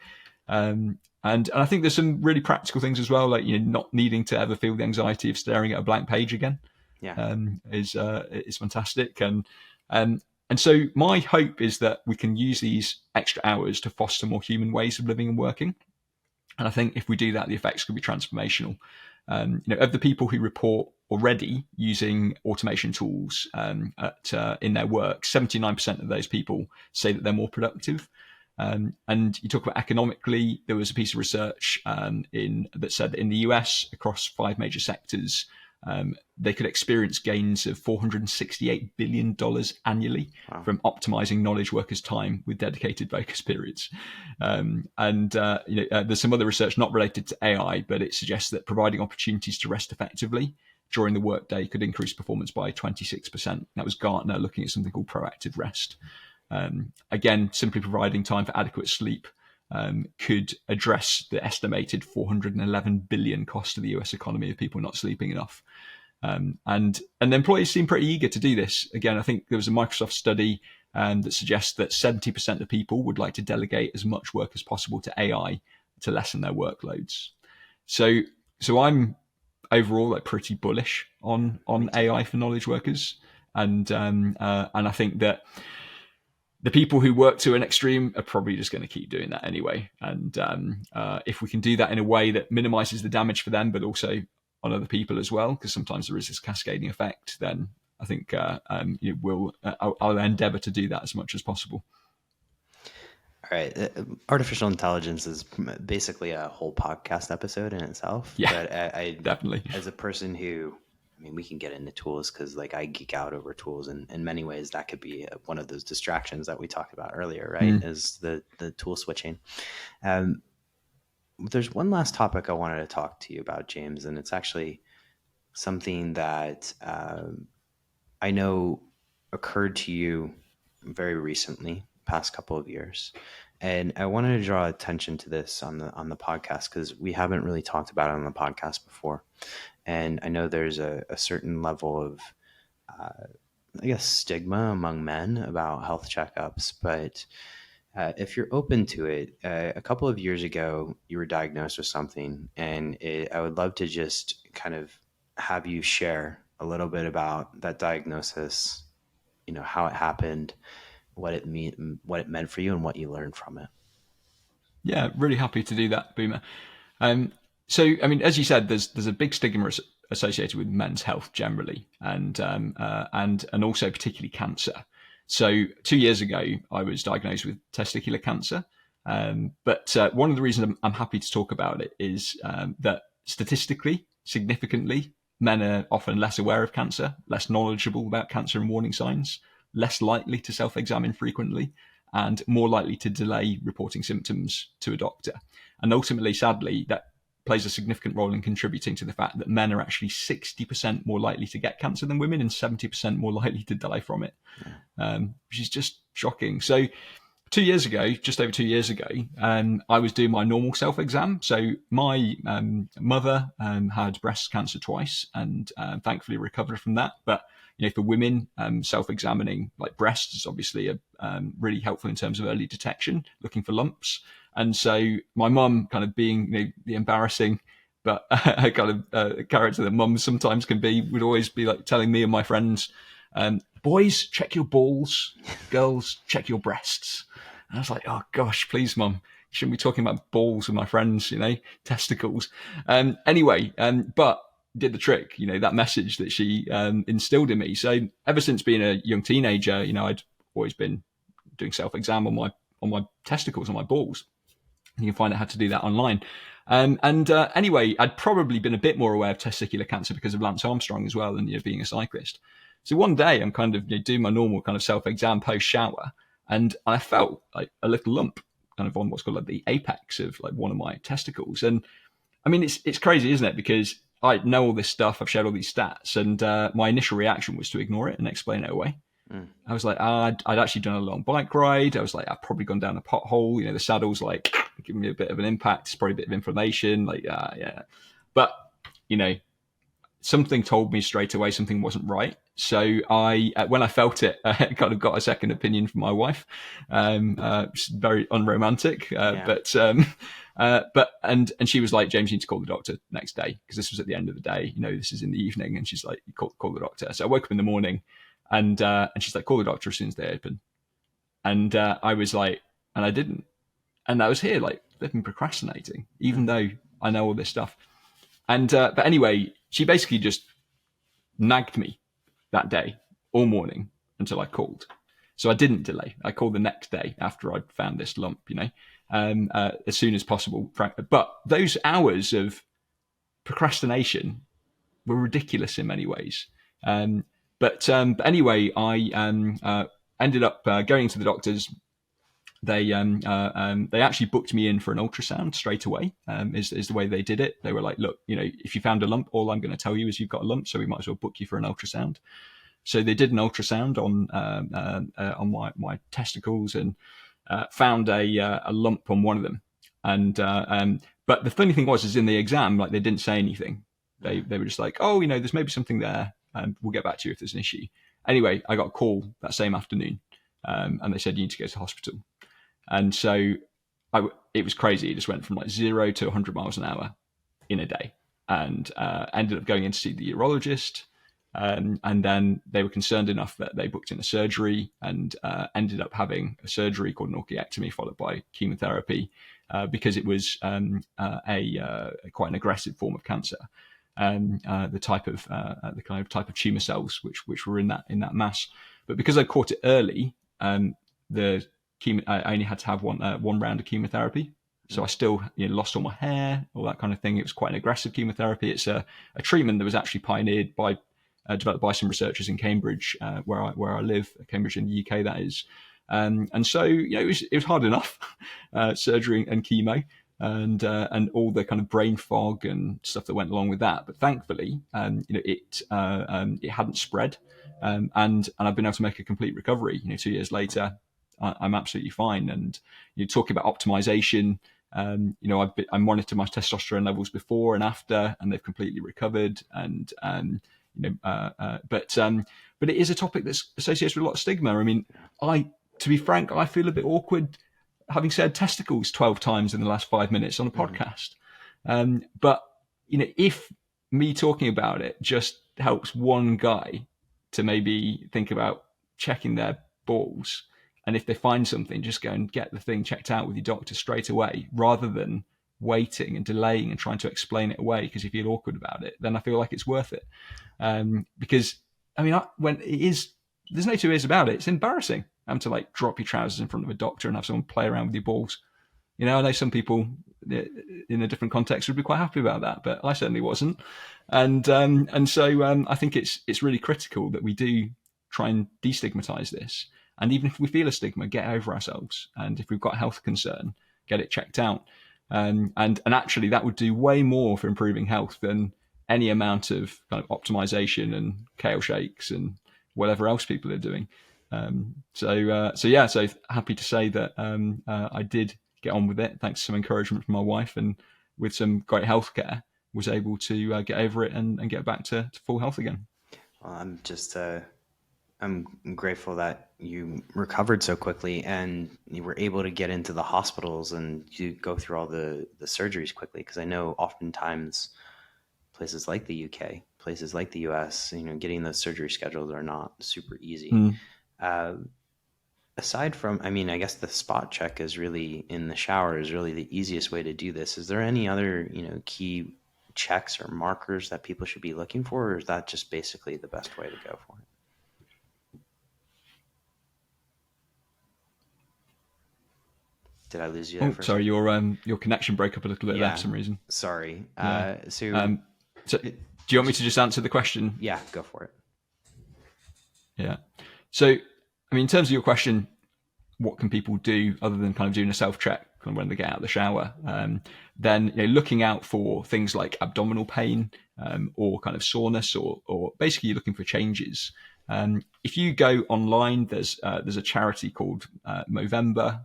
And I think there's some really practical things as well, like not needing to ever feel the anxiety of staring at a blank page again. Is fantastic. And so my hope is that we can use these extra hours to foster more human ways of living and working. And I think if we do that, the effects could be transformational. Of the people who report already using automation tools in their work, 79% of those people say that they're more productive. And you talk about economically, there was a piece of research that said that in the US, across 5 major sectors, they could experience gains of $468 billion annually from optimizing knowledge workers' time with dedicated focus periods. There's some other research not related to AI, but it suggests that providing opportunities to rest effectively during the workday could increase performance by 26%. That was Gartner looking at something called proactive rest. Again, simply providing time for adequate sleep could address the estimated 411 billion cost to the US economy of people not sleeping enough. And employees seem pretty eager to do this. Again, I think there was a Microsoft study that suggests that 70% of people would like to delegate as much work as possible to AI to lessen their workloads. So I'm overall pretty bullish on AI for knowledge workers, and I think that the people who work to an extreme are probably just going to keep doing that anyway. And if we can do that in a way that minimizes the damage for them, but also on other people as well, because sometimes there is this cascading effect, then I think I'll endeavor to do that as much as possible. All right. Artificial intelligence is basically a whole podcast episode in itself. Yeah, but I definitely. As a person who, we can get into tools because I geek out over tools, and in many ways that could be one of those distractions that we talked about earlier, right? Is the tool switching. There's one last topic I wanted to talk to you about, James, and it's actually something that I know occurred to you very recently, past couple of years. And I wanted to draw attention to this on the podcast because we haven't really talked about it on the podcast before. And I know there's a certain level of, stigma among men about health checkups. But if you're open to it, a couple of years ago, you were diagnosed with something. And I would love to just kind of have you share a little bit about that diagnosis, how it happened, what it meant for you, and what you learned from it. Yeah, really happy to do that, Boomer. So, as you said, there's a big stigma associated with men's health generally, and also particularly cancer. So 2 years ago, I was diagnosed with testicular cancer. But one of the reasons I'm happy to talk about it is that statistically, significantly, men are often less aware of cancer, less knowledgeable about cancer and warning signs, less likely to self-examine frequently, and more likely to delay reporting symptoms to a doctor. And ultimately, sadly, that plays a significant role in contributing to the fact that men are actually 60% more likely to get cancer than women and 70% more likely to die from it, which is just shocking. So 2 years ago, just over 2 years ago, I was doing my normal self-exam. So my mother had breast cancer twice and thankfully recovered from that. But for women, self-examining like breasts is obviously really helpful in terms of early detection, looking for lumps. And so my mum, kind of being the embarrassing but kind of character that mums sometimes can be, would always be like telling me and my friends, boys, check your balls, girls, check your breasts. And I was like, oh gosh, please, mum, you shouldn't be talking about balls with my friends, testicles. Anyway, but did the trick, that message that she instilled in me. So ever since being a young teenager, I'd always been doing self-exam on my testicles, on my balls. You can find out how to do that online. Anyway, I'd probably been a bit more aware of testicular cancer because of Lance Armstrong as well, and being a cyclist. So one day I'm kind of doing my normal kind of self-exam post-shower, and I felt like a little lump kind of on what's called like the apex of like one of my testicles. And I mean, it's crazy, isn't it? Because I know all this stuff, I've shared all these stats, and my initial reaction was to ignore it and explain it away. I was like, I'd actually done a long bike ride. I was like, I've probably gone down a pothole. The saddle's like giving me a bit of an impact. It's probably a bit of inflammation. Like, yeah. But, something told me straight away something wasn't right. So I, when I felt it, I kind of got a second opinion from my wife. Very unromantic, but she was like, James, you need to call the doctor next day, because this was at the end of the day. This is in the evening, and she's like, call the doctor. So I woke up in the morning, and she's like, call the doctor as soon as they open. And I was like, and I didn't. And I was here like flipping procrastinating, even though I know all this stuff. And but anyway, she basically just nagged me that day all morning until I called. So I didn't delay. I called the next day after I'd found this lump, as soon as possible. But those hours of procrastination were ridiculous in many ways. But anyway, I ended up going to the doctors. They actually booked me in for an ultrasound straight away. Is the way they did it. They were like, look, if you found a lump, all I'm going to tell you is you've got a lump, so we might as well book you for an ultrasound. So they did an ultrasound on my testicles and found a lump on one of them. And but the funny thing was in the exam, like, they didn't say anything. They were just like, oh, there's maybe something there, and we'll get back to you if there's an issue. Anyway, I got a call that same afternoon, and they said you need to go to hospital. And so it was crazy. It just went from like 0 to 100 miles an hour in a day, and ended up going in to see the urologist. And then they were concerned enough that they booked in a surgery, and ended up having a surgery called an orchiectomy followed by chemotherapy, because it was quite an aggressive form of cancer. The kind of type of tumor cells which were in that mass. But because I caught it early, I only had to have one round of chemotherapy. So I still lost all my hair, all that kind of thing. It was quite an aggressive chemotherapy. It's a treatment that was actually pioneered developed by some researchers in Cambridge, where I live, Cambridge in the UK, that is. And so it was hard enough, surgery and chemo, and all the kind of brain fog and stuff that went along with that. But thankfully, it hadn't spread, and I've been able to make a complete recovery. 2 years later, I'm absolutely fine. And talking about optimization, I monitor my testosterone levels before and after, and they've completely recovered. And but it is a topic that's associated with a lot of stigma. I mean, to be frank, I feel a bit awkward having said testicles 12 times in the last 5 minutes on a podcast. But if me talking about it just helps one guy to maybe think about checking their balls, and if they find something, just go and get the thing checked out with your doctor straight away, rather than waiting and delaying and trying to explain it away because you feel awkward about it, then I feel like it's worth it. Because I mean, when it is there's no two ways about it. It's embarrassing having to like drop your trousers in front of a doctor and have someone play around with your balls. You know, I know some people in a different context would be quite happy about that, but I certainly wasn't. And so I think it's really critical that we do try and destigmatize this. And even if we feel a stigma, get over ourselves. And if we've got a health concern, get it checked out. And actually, that would do way more for improving health than any amount of kind of optimization and kale shakes and whatever else people are doing. So happy to say that I did get on with it, thanks to some encouragement from my wife, and with some great healthcare, was able to get over it and get back to full health again. Well, I'm grateful that you recovered so quickly and you were able to get into the hospitals and you go through all the surgeries quickly. Because I know oftentimes places like the UK, places like the US, getting those surgery schedules are not super easy. Aside from, I guess the spot check is really in the shower is really the easiest way to do this. Is there any other, key checks or markers that people should be looking for, or is that just basically the best way to go for it? Did I lose you there for sorry, your connection broke up a little bit there for some reason. Sorry. So do you want me to just answer the question? Yeah, go for it. Yeah. So, in terms of your question, what can people do other than kind of doing a self-check when they get out of the shower? Then looking out for things like abdominal pain or kind of soreness, or basically you're looking for changes. If you go online, there's a charity called Movember,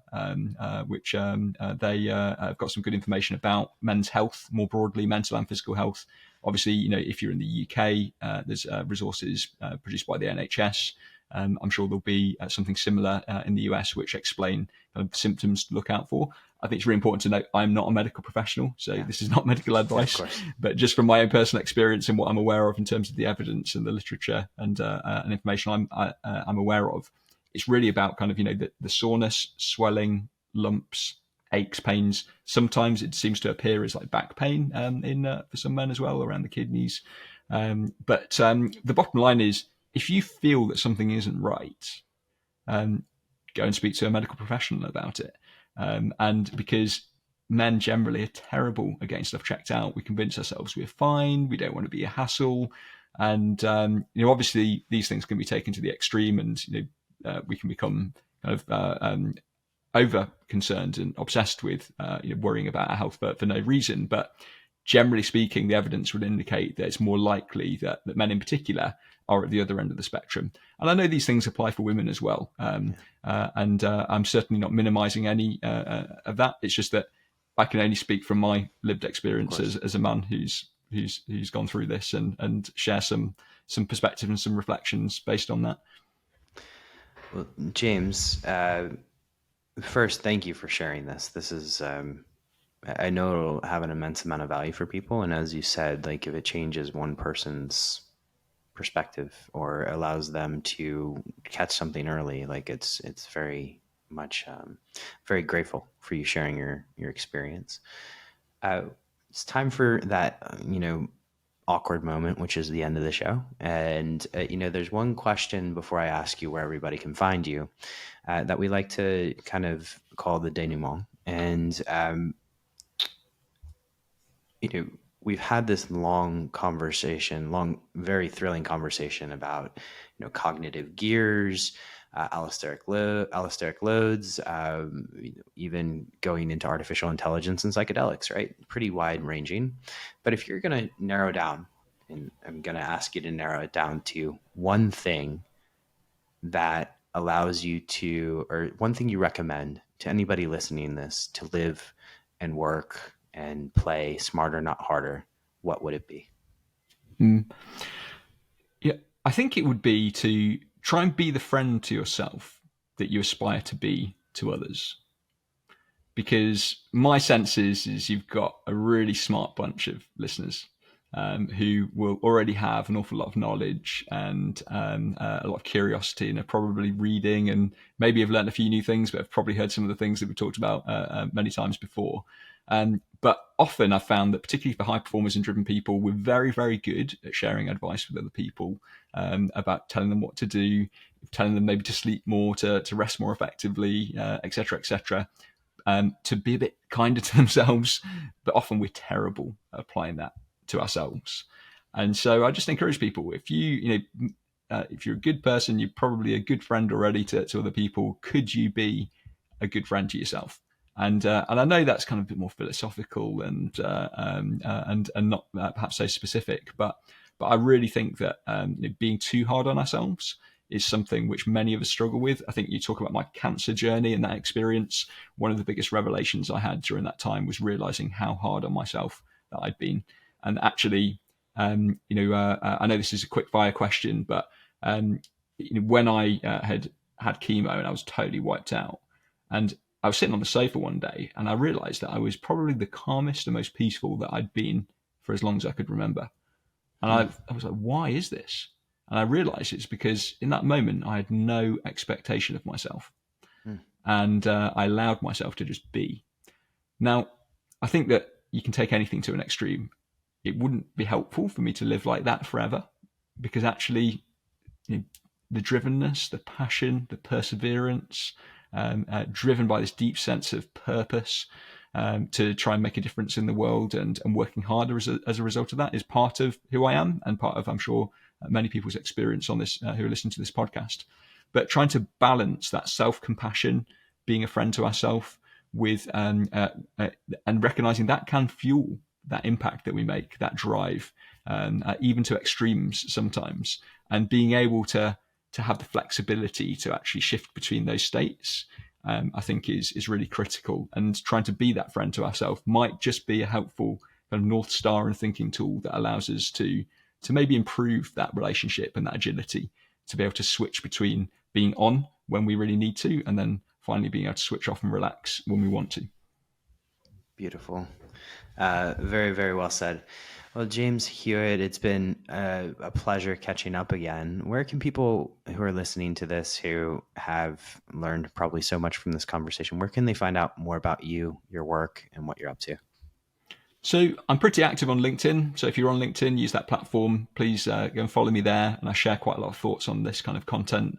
which they have got some good information about men's health more broadly, mental and physical health. Obviously, if you're in the UK, there's resources produced by the NHS. I'm sure there'll be something similar in the US, which explain kind of symptoms to look out for. I think it's really important to note I'm not a medical professional, so this is not medical advice, but just from my own personal experience and what I'm aware of in terms of the evidence and the literature and information I'm aware of, it's really about kind of the soreness, swelling, lumps, aches, pains. Sometimes it seems to appear as like back pain for some men as well, around the kidneys. But the bottom line is, if you feel that something isn't right, go and speak to a medical professional about it. And because men generally are terrible at getting stuff checked out, we convince ourselves we're fine, we don't want to be a hassle. And, obviously these things can be taken to the extreme, and, we can become kind of over concerned and obsessed with worrying about our health for no reason. But generally speaking, the evidence would indicate that it's more likely that men in particular are at the other end of the spectrum. And I know these things apply for women as well. And I'm certainly not minimizing any of that. It's just that I can only speak from my lived experience as a man who's gone through this, and share some perspective and some reflections based on that. Well, James, first, thank you for sharing this. This is, I know it'll have an immense amount of value for people. And as you said, like if it changes one person's perspective or allows them to catch something early, like it's very much, very grateful for you sharing your experience. It's time for that, awkward moment, which is the end of the show. And, there's one question before I ask you where everybody can find you, that we like to kind of call the denouement. And, we've had this long, very thrilling conversation about, cognitive gears, allosteric loads, even going into artificial intelligence and psychedelics, right? Pretty wide ranging. But if you're going to narrow down, and I'm going to ask you to narrow it down to one thing that allows you to, or one thing you recommend to anybody listening this to live and work and play smarter, not harder, what would it be? Yeah, I think it would be to try and be the friend to yourself that you aspire to be to others. Because my sense is you've got a really smart bunch of listeners who will already have an awful lot of knowledge and a lot of curiosity, and are probably reading and maybe have learned a few new things, but have probably heard some of the things that we talked about many times before. But often I've found that, particularly for high performers and driven people, we're very, very good at sharing advice with other people about telling them what to do, telling them maybe to sleep more, to rest more effectively, et cetera, to be a bit kinder to themselves. But often we're terrible at applying that to ourselves. And so I just encourage people, if if you're a good person, you're probably a good friend already to other people. Could you be a good friend to yourself? And I know that's kind of a bit more philosophical and not perhaps so specific, but I really think that being too hard on ourselves is something which many of us struggle with. I think you talk about my cancer journey and that experience. One of the biggest revelations I had during that time was realizing how hard on myself that I'd been. And actually, I know this is a quick fire question, but when I had chemo and I was totally wiped out, and I was sitting on the sofa one day and I realized that I was probably the calmest and most peaceful that I'd been for as long as I could remember. And I was like, why is this? And I realized it's because in that moment I had no expectation of myself. And I allowed myself to just be. Now, I think that you can take anything to an extreme. It wouldn't be helpful for me to live like that forever, because actually the drivenness, the passion, the perseverance, driven by this deep sense of purpose to try and make a difference in the world and working harder as a result of that is part of who I am and part of, I'm sure, many people's experience on this who are listening to this podcast. But trying to balance that self-compassion, being a friend to ourselves, with and recognizing that can fuel that impact that we make, that drive, even to extremes sometimes, and being able to have the flexibility to actually shift between those states, I think is really critical. And trying to be that friend to ourselves might just be a helpful kind of North Star and thinking tool that allows us to maybe improve that relationship and that agility, to be able to switch between being on when we really need to, and then finally being able to switch off and relax when we want to. Beautiful. Very, very well said. Well, James Hewitt, it's been a pleasure catching up again. Where can people who are listening to this, who have learned probably so much from this conversation, where can they find out more about you, your work, and what you're up to? So I'm pretty active on LinkedIn. So if you're on LinkedIn, use that platform. Please go and follow me there. And I share quite a lot of thoughts on this kind of content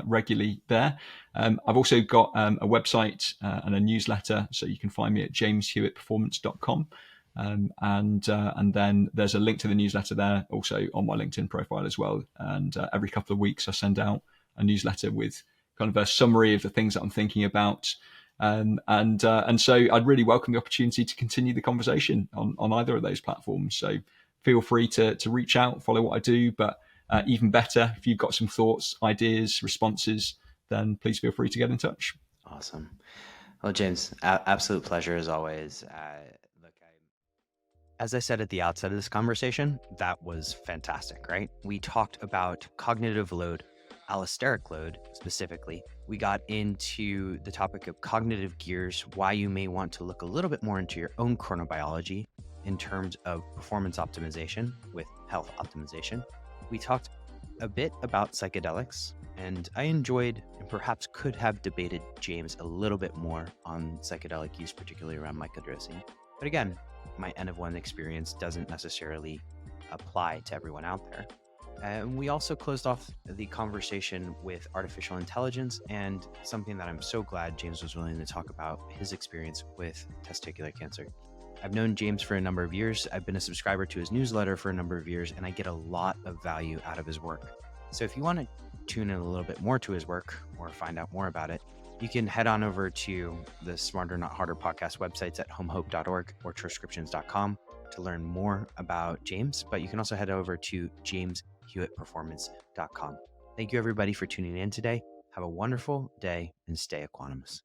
regularly there. I've also got a website and a newsletter. So you can find me at jameshewittperformance.com. And then there's a link to the newsletter there also on my LinkedIn profile as well. And every couple of weeks I send out a newsletter with kind of a summary of the things that I'm thinking about. And so I'd really welcome the opportunity to continue the conversation on either of those platforms. So feel free to reach out, follow what I do, but even better, if you've got some thoughts, ideas, responses, then please feel free to get in touch. Awesome. Well, James, absolute pleasure as always. As I said at the outset of this conversation, that was fantastic, right? We talked about cognitive load, allosteric load specifically. We got into the topic of cognitive gears, why you may want to look a little bit more into your own chronobiology in terms of performance optimization with health optimization. We talked a bit about psychedelics, and I enjoyed and perhaps could have debated James a little bit more on psychedelic use, particularly around microdosing. But again, my N of 1 experience doesn't necessarily apply to everyone out there. And we also closed off the conversation with artificial intelligence, and something that I'm so glad James was willing to talk about, his experience with testicular cancer. I've known James for a number of years. I've been a subscriber to his newsletter for a number of years, and I get a lot of value out of his work. So if you want to tune in a little bit more to his work or find out more about it, you can head on over to the Smarter Not Harder podcast websites at homehope.org or transcriptions.com to learn more about James, but you can also head over to jameshewittperformance.com. Thank you everybody for tuning in today. Have a wonderful day and stay equanimous.